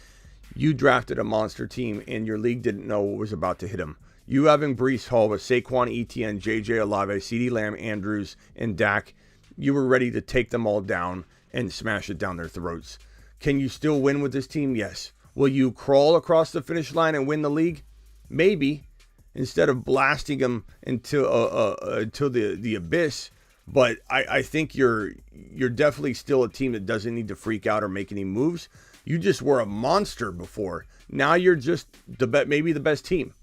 you drafted a monster team and your league didn't know what was about to hit them. You having Brees Hall with Saquon, ETN, JJ, Olave, CD Lamb, Andrews, and Dak, you were ready to take them all down and smash it down their throats. Can you still win with this team? Yes. Will you crawl across the finish line and win the league? Maybe, instead of blasting them into the abyss. But I think you're definitely still a team that doesn't need to freak out or make any moves. You just were a monster before. Now you're just maybe the best team,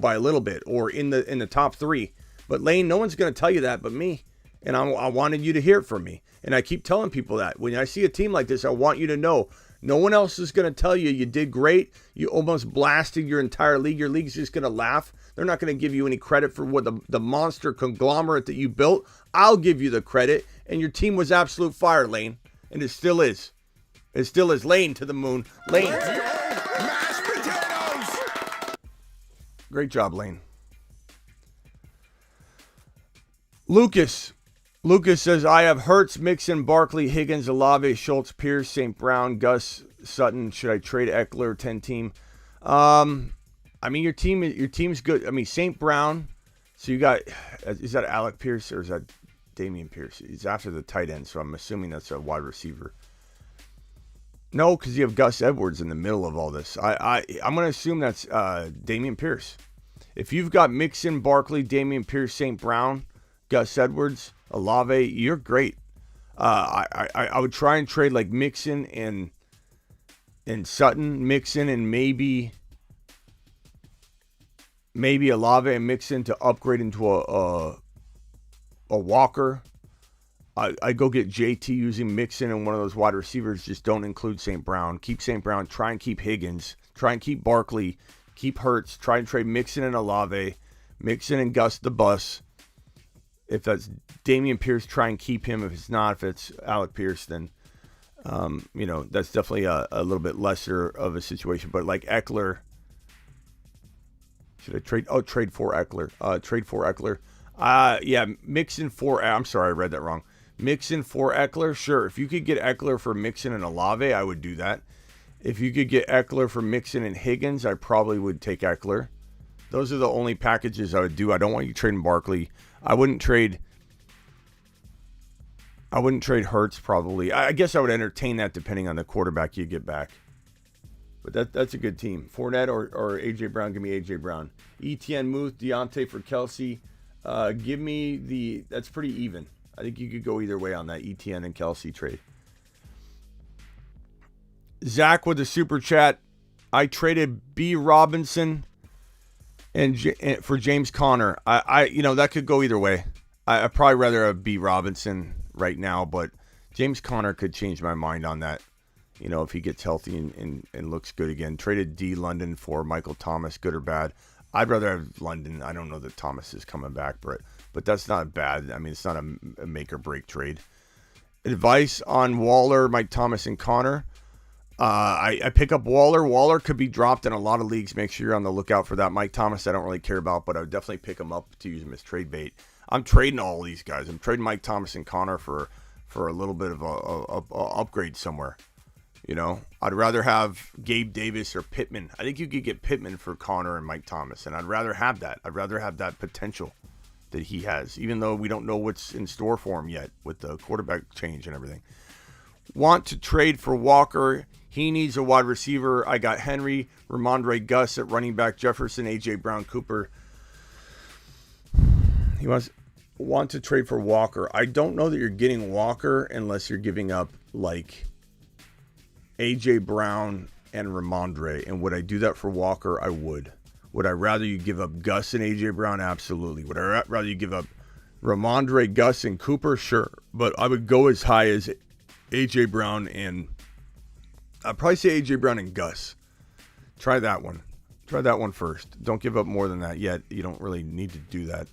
by a little bit, or in the top 3. But Lane, no one's going to tell you that but me. And I wanted you to hear it from me. And I keep telling people that. When I see a team like this, I want you to know no one else is going to tell you you did great. You almost blasted your entire league. Your league's just going to laugh. They're not going to give you any credit for what the monster conglomerate that you built. I'll give you the credit. And your team was absolute fire, Lane. And it still is. It still is. Lane to the moon. Lane. Mashed potatoes! Great job, Lane. Lucas says, I have Hurts, Mixon, Barkley, Higgins, Olave, Schultz, Pierce, St. Brown, Gus, Sutton. Should I trade Eckler, 10 team? Your team's good. St. Brown. So you got, is that Alec Pierce or is that Damian Pierce? He's after the tight end, so I'm assuming that's a wide receiver. No, because you have Gus Edwards in the middle of all this. I'm going to assume that's Damian Pierce. If you've got Mixon, Barkley, Damian Pierce, St. Brown, Gus Edwards, Olave, you're great. I would try and trade like Mixon and Sutton, Mixon and maybe Olave and Mixon to upgrade into a Walker. I go get JT using Mixon and one of those wide receivers. Just don't include St. Brown. Keep St. Brown. Try and keep Higgins. Try and keep Barkley. Keep Hurts. Try and trade Mixon and Olave. Mixon and Gus the Bus. If that's Damian Pierce, try and keep him. If it's not, if it's Alec Pierce, then, that's definitely a little bit lesser of a situation. But like Eckler, should I trade? Oh, trade for Eckler. Trade for Eckler. Mixon for, I'm sorry, I read that wrong. Mixon for Eckler, sure. If you could get Eckler for Mixon and Olave, I would do that. If you could get Eckler for Mixon and Higgins, I probably would take Eckler. Those are the only packages I would do. I don't want you trading Barkley. I wouldn't trade Hurts probably. I guess I would entertain that depending on the quarterback you get back. But that's a good team. Fournette or A.J. Brown, give me A.J. Brown. Etienne, Muth, Deontay for Kelsey. Give me that's pretty even. I think you could go either way on that Etienne and Kelsey trade. Zach with the super chat. I traded B. Robinson and for James Conner. That could go either way. I'd probably rather have B. Robinson right now, but James Conner could change my mind on that. If he gets healthy and looks good again. Traded D. London for Michael Thomas, good or bad. I'd rather have London. I don't know that Thomas is coming back, but that's not bad. It's not a make or break trade. Advice on Waller, Mike Thomas, and Connor. I pick up Waller. Waller could be dropped in a lot of leagues. Make sure you're on the lookout for that. Mike Thomas, I don't really care about, but I would definitely pick him up to use him as trade bait. I'm trading all these guys. I'm trading Mike Thomas and Connor for a little bit of a upgrade somewhere. I'd rather have Gabe Davis or Pittman. I think you could get Pittman for Connor and Mike Thomas, and I'd rather have that. I'd rather have that potential that he has, even though we don't know what's in store for him yet with the quarterback change and everything. Want to trade for Walker. He needs a wide receiver. I got Henry, Ramondre, Gus at running back, Jefferson, A.J. Brown, Cooper. He want to trade for Walker. I don't know that you're getting Walker unless you're giving up like A.J. Brown and Ramondre. And would I do that for Walker? I would. Would I rather you give up Gus and A.J. Brown? Absolutely. Would I rather you give up Ramondre, Gus, and Cooper? Sure. But I would go as high as A.J. Brown and I'd probably say A.J. Brown and Gus. Try that one. Try that one first. Don't give up more than that yet. You don't really need to do that.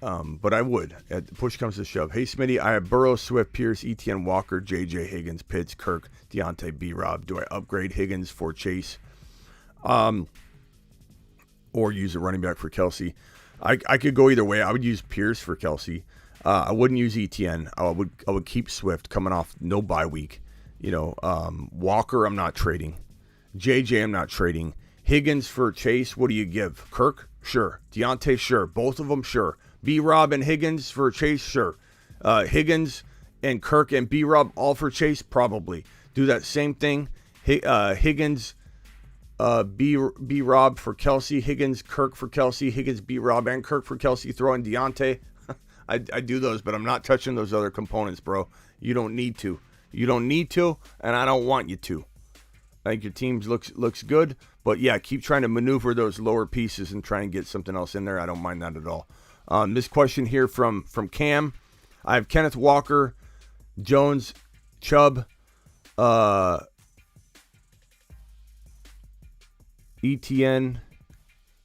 But I would. Push comes to shove. Hey, Smitty, I have Burrow, Swift, Pierce, Etienne, Walker, J.J., Higgins, Pitts, Kirk, Deontay, B-Rob. Do I upgrade Higgins for Chase? Or use a running back for Kelsey? I could go either way. I would use Pierce for Kelsey. I wouldn't use Etienne. I would keep Swift coming off no bye week. Walker, I'm not trading. J.J., I'm not trading. Higgins for Chase, what do you give? Kirk? Sure. Deontay? Sure. Both of them? Sure. B-Rob and Higgins for Chase? Sure. Higgins and Kirk and B-Rob all for Chase? Probably. Do that same thing. Higgins, B-Rob for Kelsey. Higgins, Kirk for Kelsey. Higgins, B-Rob, and Kirk for Kelsey. Throw in Deontay. I do those, but I'm not touching those other components, bro. You don't need to. You don't need to, and I don't want you to. I think your team looks good, but yeah, keep trying to maneuver those lower pieces and try and get something else in there. I don't mind that at all. This question here from Cam. I have Kenneth Walker, Jones, Chubb, ETN,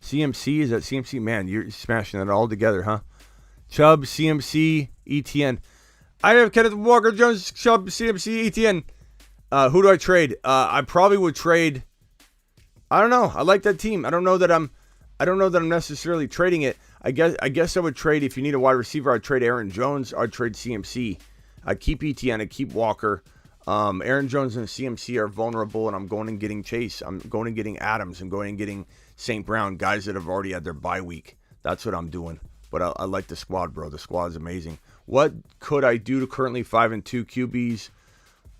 CMC. Is that CMC? Man, you're smashing it all together, huh? Chubb, CMC, ETN. I have Kenneth Walker, Jones, Chubb, CMC, ETN. Who do I trade? I probably would trade. I don't know. I like that team. I don't know that I'm necessarily trading it. I guess I would trade if you need a wide receiver. I'd trade Aaron Jones. I'd trade CMC. I'd keep ETN. I'd keep Walker. Aaron Jones and CMC are vulnerable, and I'm going and getting Chase. I'm going and getting Adams. I'm going and getting St. Brown, guys that have already had their bye week. That's what I'm doing. But I like the squad, bro. The squad is amazing. What could I do to currently 5-2 QBs?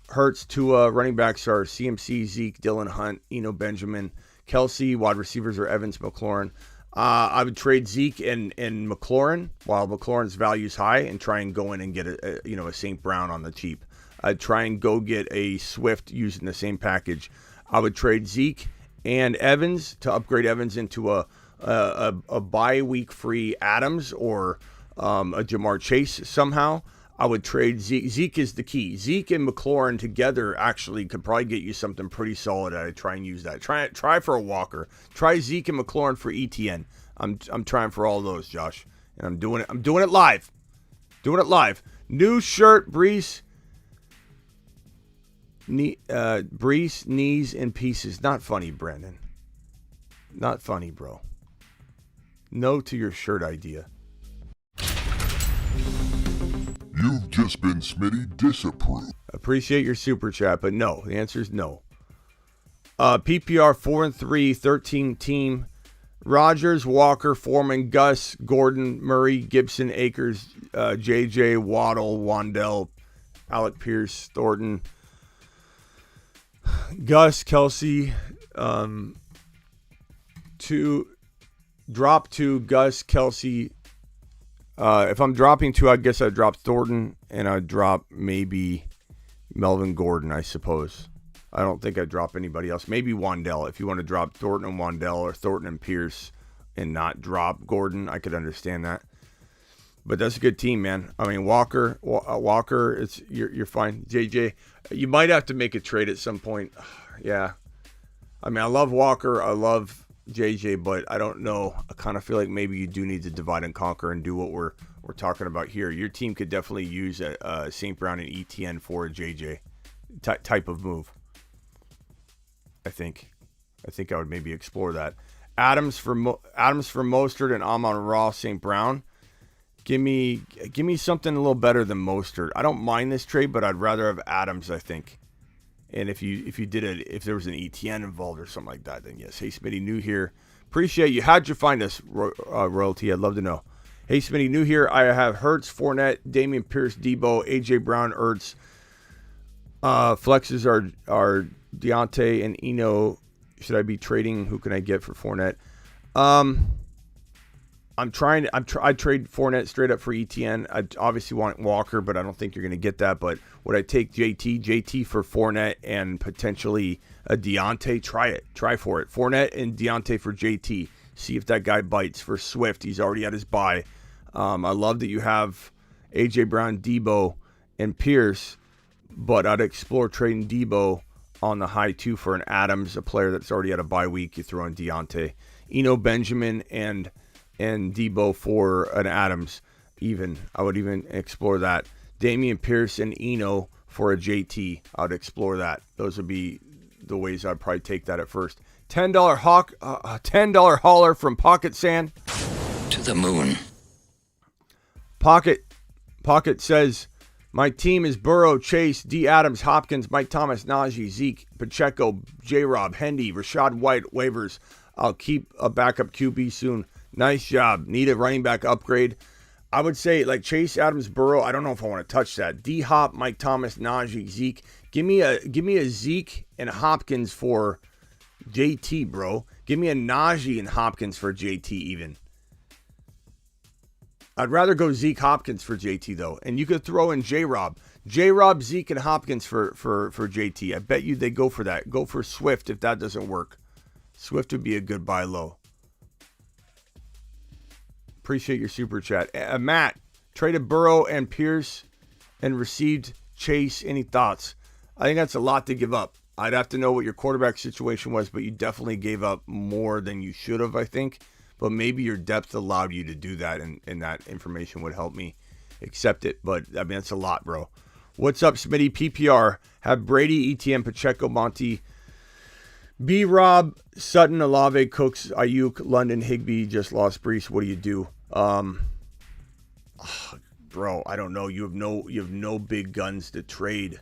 Hurts, Tua, running backs are CMC, Zeke, Dylan Hunt, Eno Benjamin, Kelsey. Wide receivers are Evans, McLaurin. I would trade Zeke and McLaurin while McLaurin's value is high and try and go in and get a St. Brown on the cheap. I'd try and go get a Swift using the same package. I would trade Zeke and Evans to upgrade Evans into a bye week free Adams or a Jamar Chase somehow. I would trade Zeke. Zeke is the key. Zeke and McLaurin together actually could probably get you something pretty solid. I'd try and use that. Try for a Walker. Try Zeke and McLaurin for ETN. I'm trying for all those, Josh. And I'm doing it. I'm doing it live. Doing it live. New shirt, Brees. Brees, knees, and pieces. Not funny, Brandon. Not funny, bro. No to your shirt idea. You've just been Smitty disapproved. Appreciate your super chat, but no. The answer is no. PPR 4-3, 13 team. Rodgers, Walker, Foreman, Gus, Gordon, Murray, Gibson, Akers, JJ, Waddle, Wandell, Alec Pierce, Thornton, Gus, Kelsey, drop two, Gus, Kelsey. If I'm dropping two, I guess I'd drop Thornton and I'd drop maybe Melvin Gordon, I suppose. I don't think I'd drop anybody else. Maybe Wandell. If you want to drop Thornton and Wandell or Thornton and Pierce and not drop Gordon, I could understand that. But that's a good team, man. I mean, Walker, you're fine. JJ, you might have to make a trade at some point. Yeah. I mean, I love Walker. I love JJ, but I don't know. I kind of feel like maybe you do need to divide and conquer and do what we're talking about here. Your team could definitely use a St. Brown and ETN for a JJ type of move. I think I would maybe explore that. Adams for Mostert and Amon-Ra St. Brown. Give me something a little better than Mostert. I don't mind this trade, but I'd rather have Adams, I think. And if there was an ETN involved or something like that, then yes. Hey, Smitty, new here. Appreciate you. How'd you find us, Royalty? I'd love to know. Hey, Smitty, new here. I have Hurts, Fournette, Damian Pierce, Debo, AJ Brown, Ertz. Flexes are Deontay and Eno. Should I be trading? Who can I get for Fournette? I trade Fournette straight up for ETN. I obviously want Walker, but I don't think you're going to get that. But would I take JT for Fournette and potentially a Deontay? Try it. Try for it. Fournette and Deontay for JT. See if that guy bites. For Swift, he's already at his bye. I love that you have A.J. Brown, Debo, and Pierce, but I'd explore trading Debo on the high too for an Adams, a player that's already had a bye week. You throw in Deontay. Benjamin and Debo for an Adams even. I would even explore that. Damian Pierce and Eno for a JT. I would explore that. Those would be the ways I'd probably take that at first. $10 hauler from Pocket Sand. To the moon. Pocket says, my team is Burrow, Chase, D. Adams, Hopkins, Mike Thomas, Najee, Zeke, Pacheco, J-Rob, Hendy, Rashad White, waivers. I'll keep a backup QB soon. Nice job. Need a running back upgrade. I would say like Chase, Adams, Burrow. I don't know if I want to touch that. D Hop, Mike Thomas, Najee, Zeke. Give me a Zeke and Hopkins for JT, bro. Give me a Najee and Hopkins for JT even. I'd rather go Zeke Hopkins for JT though. And you could throw in J-Rob. J-Rob, Zeke, and Hopkins for JT. I bet you they go for that. Go for Swift if that doesn't work. Swift would be a good buy low. Appreciate your super chat. Matt, traded Burrow and Pierce and received Chase. Any thoughts? I think that's a lot to give up. I'd have to know what your quarterback situation was, but you definitely gave up more than you should have, I think. But maybe your depth allowed you to do that, and that information would help me accept it. But, I mean, that's a lot, bro. What's up, Smitty? PPR. Have Brady, ETN, Pacheco, Monty, B-Rob, Sutton, Olave, Cooks, Ayuk, London, Higbee, just lost Brees. What do you do? Bro, I don't know. You have no big guns to trade.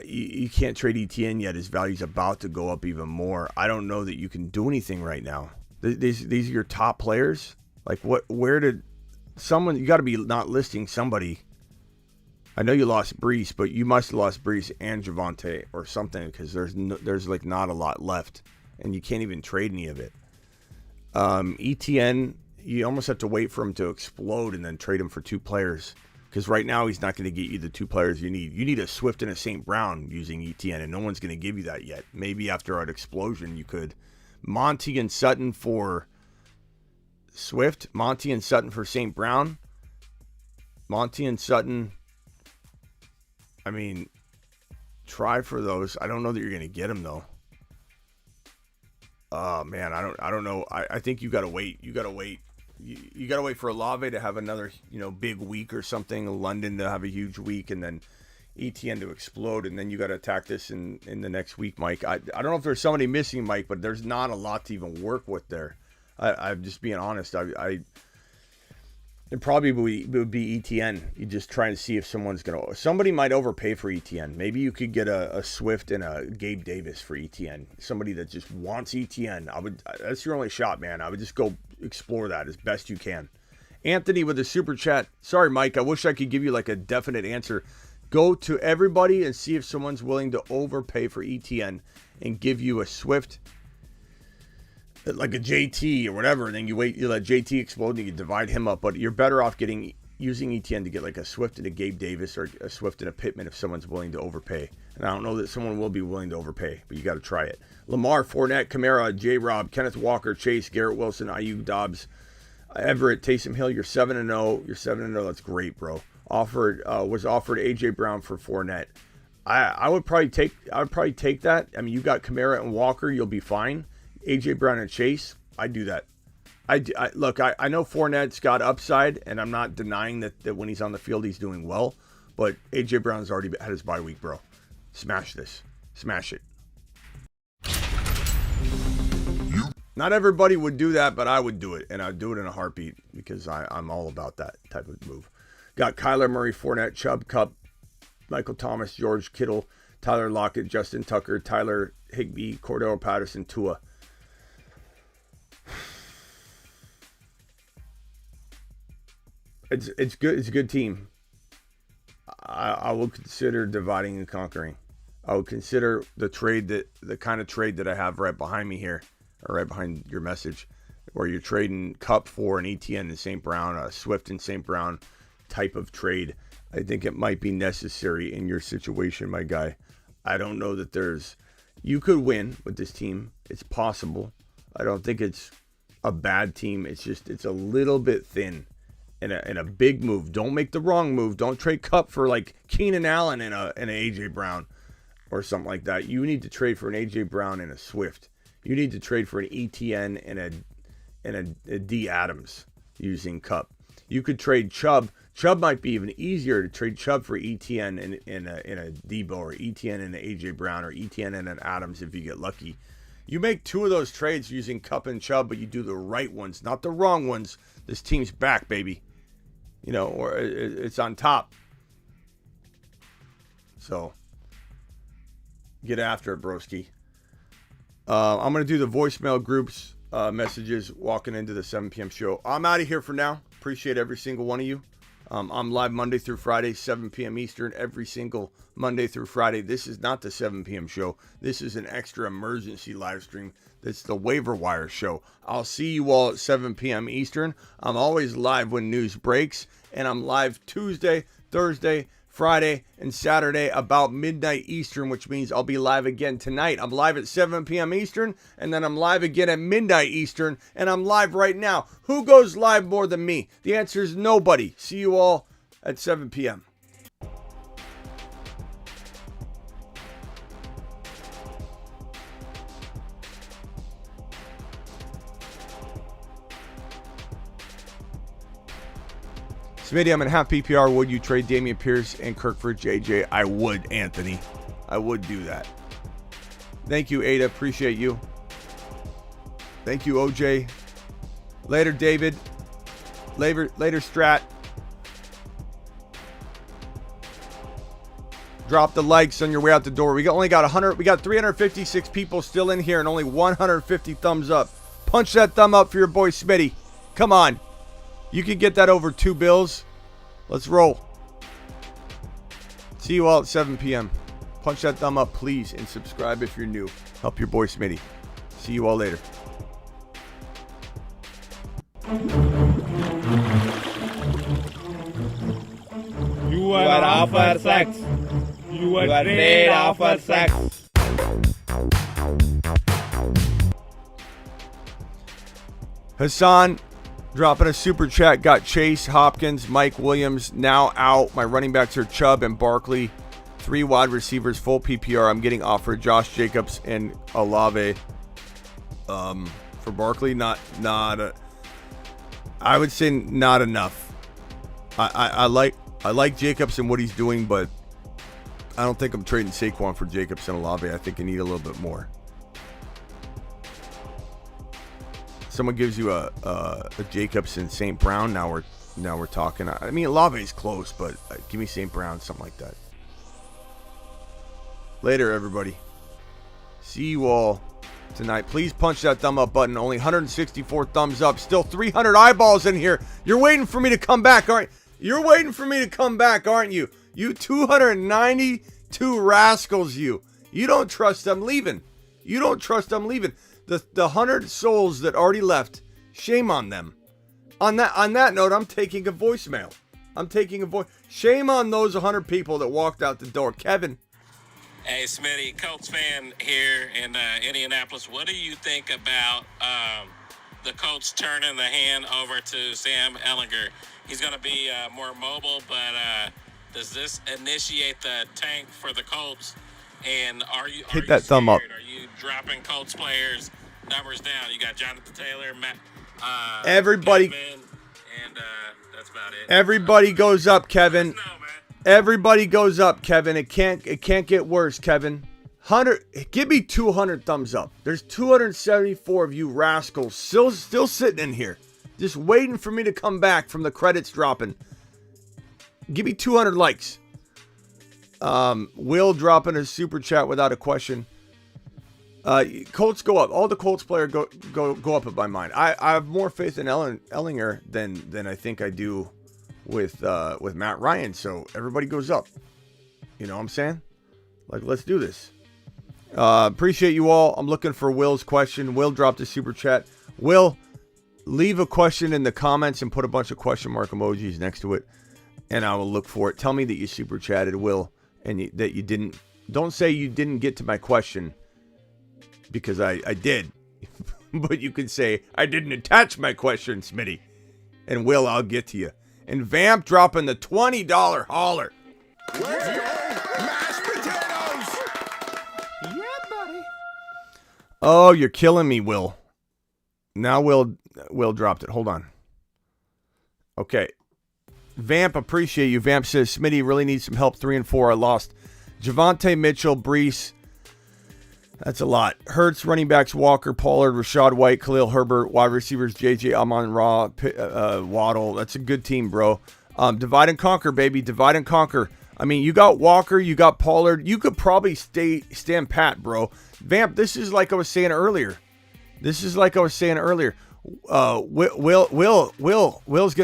You can't trade ETN yet. His value's about to go up even more. I don't know that you can do anything right now. These are your top players. Like where did someone? You got to be not listing somebody. I know you lost Brees, but you must have lost Brees and Javonte or something because there's like not a lot left, and you can't even trade any of it. ETN, you almost have to wait for him to explode and then trade him for two players. Because right now he's not going to get you the two players you need. You need a Swift and a St. Brown using ETN, and no one's going to give you that yet. Maybe after an explosion you could. Monty and Sutton for Swift. Monty and Sutton for St. Brown. Monty and Sutton. I mean, try for those. I don't know that you're going to get them though. Oh man, I don't know. I think you got to wait. You got to wait. You got to wait for Olave to have another, big week or something. London to have a huge week, and then ETN to explode, and then you got to attack this in the next week, Mike. I don't know if there's somebody missing, Mike, but there's not a lot to even work with there. I'm just being honest. It probably would be ETN. You just try and see if somebody might overpay for ETN. Maybe you could get a Swift and a Gabe Davis for ETN. Somebody that just wants ETN. That's your only shot, man. I would just go explore that as best you can. Anthony with a super chat. Sorry, Mike. I wish I could give you like a definite answer. Go to everybody and see if someone's willing to overpay for ETN and give you a Swift, like a JT or whatever, and then you let JT explode and you divide him up. But you're better off using ETN to get like a Swift and a Gabe Davis or a Swift and a Pittman if someone's willing to overpay. And I don't know that someone will be willing to overpay, but you got to try it. Lamar, Fournette, Kamara, J-Rob, Kenneth Walker, Chase, Garrett Wilson, Ayuk, Dobbs, Everett, Taysom Hill. You're 7-0. You're 7-0. That's great, bro. Was offered A.J. Brown for Fournette. I would probably take that. I mean, you got Kamara and Walker. You'll be fine. A.J. Brown and Chase, I do that. Look, I know Fournette's got upside, and I'm not denying that when he's on the field, he's doing well. But A.J. Brown's already had his bye week, bro. Smash this. Smash it. Not everybody would do that, but I would do it, and I'd do it in a heartbeat because I'm all about that type of move. Got Kyler Murray, Fournette, Chubb, Cup, Michael Thomas, George Kittle, Tyler Lockett, Justin Tucker, Tyler Higbee, Cordell Patterson, Tua. It's good. It's a good team. I will consider dividing and conquering. I would consider the kind of trade that I have right behind me here, or right behind your message. or you're trading Cup for an ETN and St. Brown, a Swift and St. Brown type of trade, I think it might be necessary in your situation, my guy. I don't know that you could win with this team. It's possible. I don't think it's a bad team. It's a little bit thin and a big move. Don't make the wrong move. Don't trade Cup for like Keenan Allen and an AJ Brown or something like that. You need to trade for an AJ Brown and a Swift. You need to trade for an ETN and a D Adams using Cup. You could trade Chubb. Chubb might be even easier to trade Chubb for ETN in a Debo, or ETN and an AJ Brown, or ETN and an Adams if you get lucky. You make 2 of those trades using Cup and Chubb, but you do the right ones, not the wrong ones. This team's back, baby. Or it's on top. So get after it, broski. I'm going to do the voicemail groups messages walking into the 7 p.m. show. I'm out of here for now. Appreciate every single one of you. I'm live Monday through Friday, 7 p.m. Eastern, every single Monday through Friday. This is not the 7 p.m. show. This is an extra emergency live stream. This is the Waiver Wire show. I'll see you all at 7 p.m. Eastern. I'm always live when news breaks, and I'm live Tuesday, Thursday, Friday, and Saturday about midnight Eastern, which means I'll be live again tonight. I'm live at 7 p.m. Eastern, and then I'm live again at midnight Eastern, and I'm live right now. Who goes live more than me? The answer is nobody. See you all at 7 p.m. Smitty, I'm in half PPR. Would you trade Dameon Pierce and Kirk for JJ? I would, Anthony. I would do that. Thank you, Ada. Appreciate you. Thank you, OJ. Later, David. Later, Strat. Drop the likes on your way out the door. We only got 100. We got 356 people still in here and only 150 thumbs up. Punch that thumb up for your boy Smitty. Come on. You can get that over 2 bills. Let's roll. See you all at 7 p.m. Punch that thumb up, please, and subscribe if you're new. Help your boy Smitty. See you all later. You are offer sex. You are trade offer sex. Hassan dropping a super chat. Got Chase, Hopkins, Mike Williams now out. My running backs are Chubb and Barkley. 3 wide receivers, full PPR. I'm getting offered Josh Jacobs and Olave. For Barkley, I would say not enough. I like Jacobs and what he's doing, but I don't think I'm trading Saquon for Jacobs and Olave. I think I need a little bit more. Someone gives you a Jacobs and St. Brown. Now we're talking. I mean, Olave's close, but give me St. Brown, something like that. Later, everybody. See you all tonight. Please punch that thumb up button. Only 164 thumbs up. Still 300 eyeballs in here. You're waiting for me to come back, aren't you? You're waiting for me to come back, aren't you? You 292 rascals, you. You don't trust I'm leaving. You don't trust I'm leaving. The 100 souls that already left, shame on them. On that note, I'm taking a voicemail. Shame on those 100 people that walked out the door. Kevin. Hey, Smitty, Colts fan here in Indianapolis. What do you think about the Colts turning the hand over to Sam Ehlinger? He's going to be more mobile, but does this initiate the tank for the Colts? And are you hit that thumb up? Are you dropping Colts players numbers down? You got Jonathan Taylor, Matt, everybody, Kevin, and that's about it. Everybody goes up, Kevin. Everybody goes up, Kevin. It can't get worse, Kevin. 100. Give me 200 thumbs up. There's 274 of you rascals still sitting in here, just waiting for me to come back from the credits dropping. Give me 200 likes. Will dropping a super chat without a question. Colts go up. All the Colts players go up in my mind. I have more faith in Ehlinger than I think I do with Matt Ryan. So everybody goes up. You know what I'm saying? Like, let's do this. Appreciate you all. I'm looking for Will's question. Will dropped a super chat. Will, leave a question in the comments and put a bunch of question mark emojis next to it, and I will look for it. Tell me that you super chatted, Will, and that you didn't. Don't say you didn't get to my question, because I did. But you can say, I didn't attach my question, Smitty. And Will, I'll get to you. And Vamp dropping the $20 holler. Let's go, mashed potatoes! Yeah, buddy. Oh, you're killing me, Will. Now Will dropped it. Hold on. Okay. Vamp, appreciate you. Vamp says, Smitty really needs some help. 3 and 4. I lost Javonte, Mitchell, Brees. That's a lot. Hurts, running backs, Walker, Pollard, Rashad White, Khalil Herbert, wide receivers, JJ, Amon-Ra, Waddle. That's a good team, bro. Divide and conquer, baby. Divide and conquer. I mean, you got Walker, you got Pollard. You could probably stand pat, bro. Vamp, this is like I was saying earlier. Will's getting a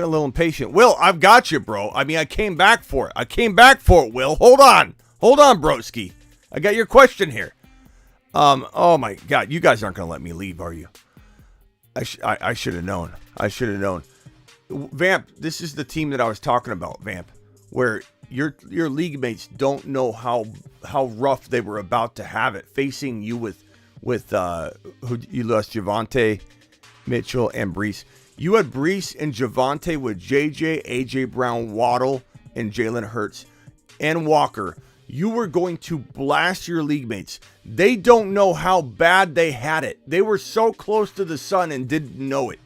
little impatient. Will, I've got you, bro. I mean, I came back for it. Will, hold on, broski. I got your question here. Oh my God, you guys aren't gonna let me leave, are you? I should have known. Vamp, this is the team that I was talking about, Vamp, where your league mates don't know how rough they were about to have it facing you with who you lost, Javonte, Mitchell, and Brees. You had Brees and Javonte with JJ, AJ Brown, Waddle, and Jalen Hurts, and Walker. You were going to blast your league mates. They don't know how bad they had it. They were so close to the sun and didn't know it.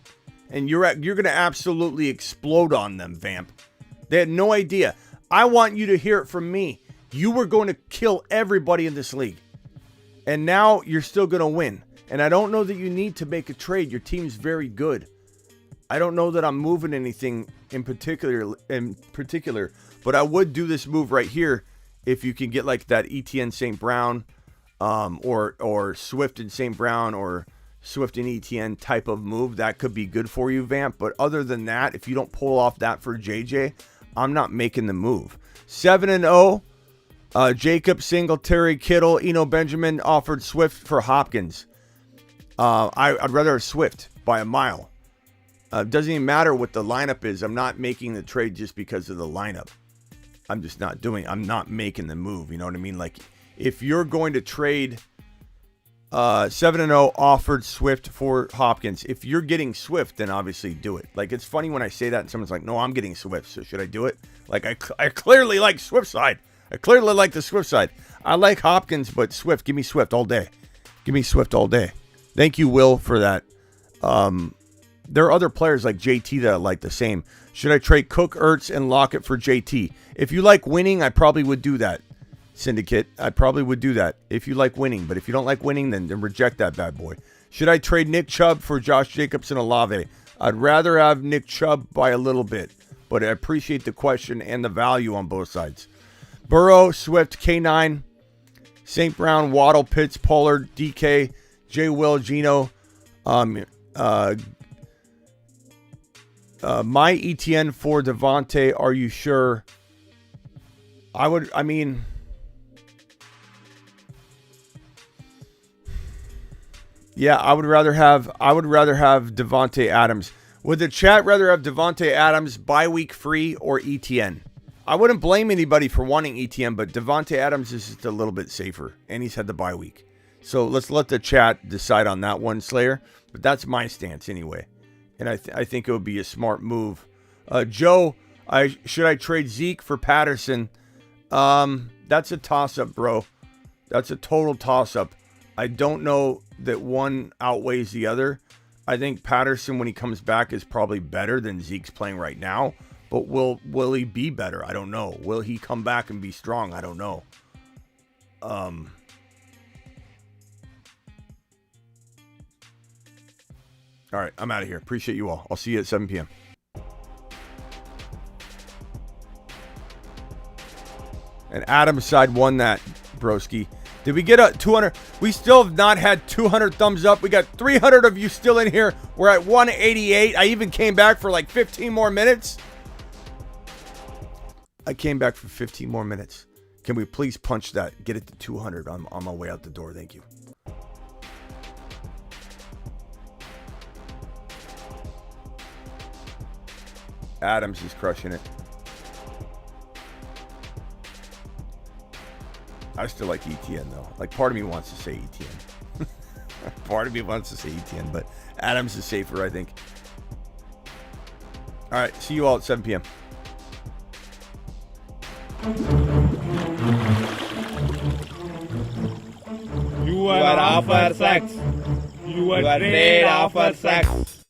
And you're going to absolutely explode on them, Vamp. They had no idea. I want you to hear it from me. You were going to kill everybody in this league. And now you're still going to win. And I don't know that you need to make a trade. Your team's very good. I don't know that I'm moving anything in particular, but I would do this move right here. If you can get like that ETN St. Brown, or Swift and St. Brown, or Swift and ETN type of move, that could be good for you, Vamp. But other than that, if you don't pull off that for JJ, I'm not making the move. 7-0. Jacob, Singletary, Kittle, Eno Benjamin offered Swift for Hopkins. I'd rather have Swift by a mile. Doesn't even matter what the lineup is. I'm not making the trade just because of the lineup. I'm not making the move. You know what I mean? Like, if you're going to trade 7-0 offered Swift for Hopkins, if you're getting Swift, then obviously do it. Like, it's funny when I say that and someone's like, no, I'm getting Swift, so should I do it? Like, I clearly like Swift side. I clearly like the Swift side. I like Hopkins, but Swift, give me Swift all day. Give me Swift all day. Thank you, Will, for that. There are other players like JT that I like the same. Should I trade Cook, Ertz, and Lockett for JT? If you like winning, I probably would do that, Syndicate. I probably would do that if you like winning. But if you don't like winning, then reject that bad boy. Should I trade Nick Chubb for Josh Jacobs and Olave? I'd rather have Nick Chubb by a little bit, but I appreciate the question and the value on both sides. Burrow, Swift, K9, St. Brown, Waddle, Pitts, Pollard, DK, J. Will, Gino, my ETN for Devontae, are you sure? I would rather have Devontae Adams. Would the chat rather have Devontae Adams bye week free or ETN? I wouldn't blame anybody for wanting ETN, but Devontae Adams is just a little bit safer, and he's had the bye week. So let's let the chat decide on that one, Slayer. But that's my stance anyway. And I think it would be a smart move. Joe, should I trade Zeke for Patterson? That's a toss-up, bro. That's a total toss-up. I don't know that one outweighs the other. I think Patterson, when he comes back, is probably better than Zeke's playing right now. But will he be better? I don't know. Will he come back and be strong? I don't know. All right, I'm out of here. Appreciate you all. I'll see you at 7 p.m. And Adam's side won that, broski. Did we get a 200? We still have not had 200 thumbs up. We got 300 of you still in here. We're at 188. I even came back for like 15 more minutes. I came back for 15 more minutes. Can we please punch that? Get it to 200. I'm on my way out the door. Thank you. Adams is crushing it. I still like ETN though. Like, part of me wants to say ETN. Part of me wants to say ETN, but Adams is safer, I think. All right, see you all at 7 p.m. You are offer sex. You are trade offer sex.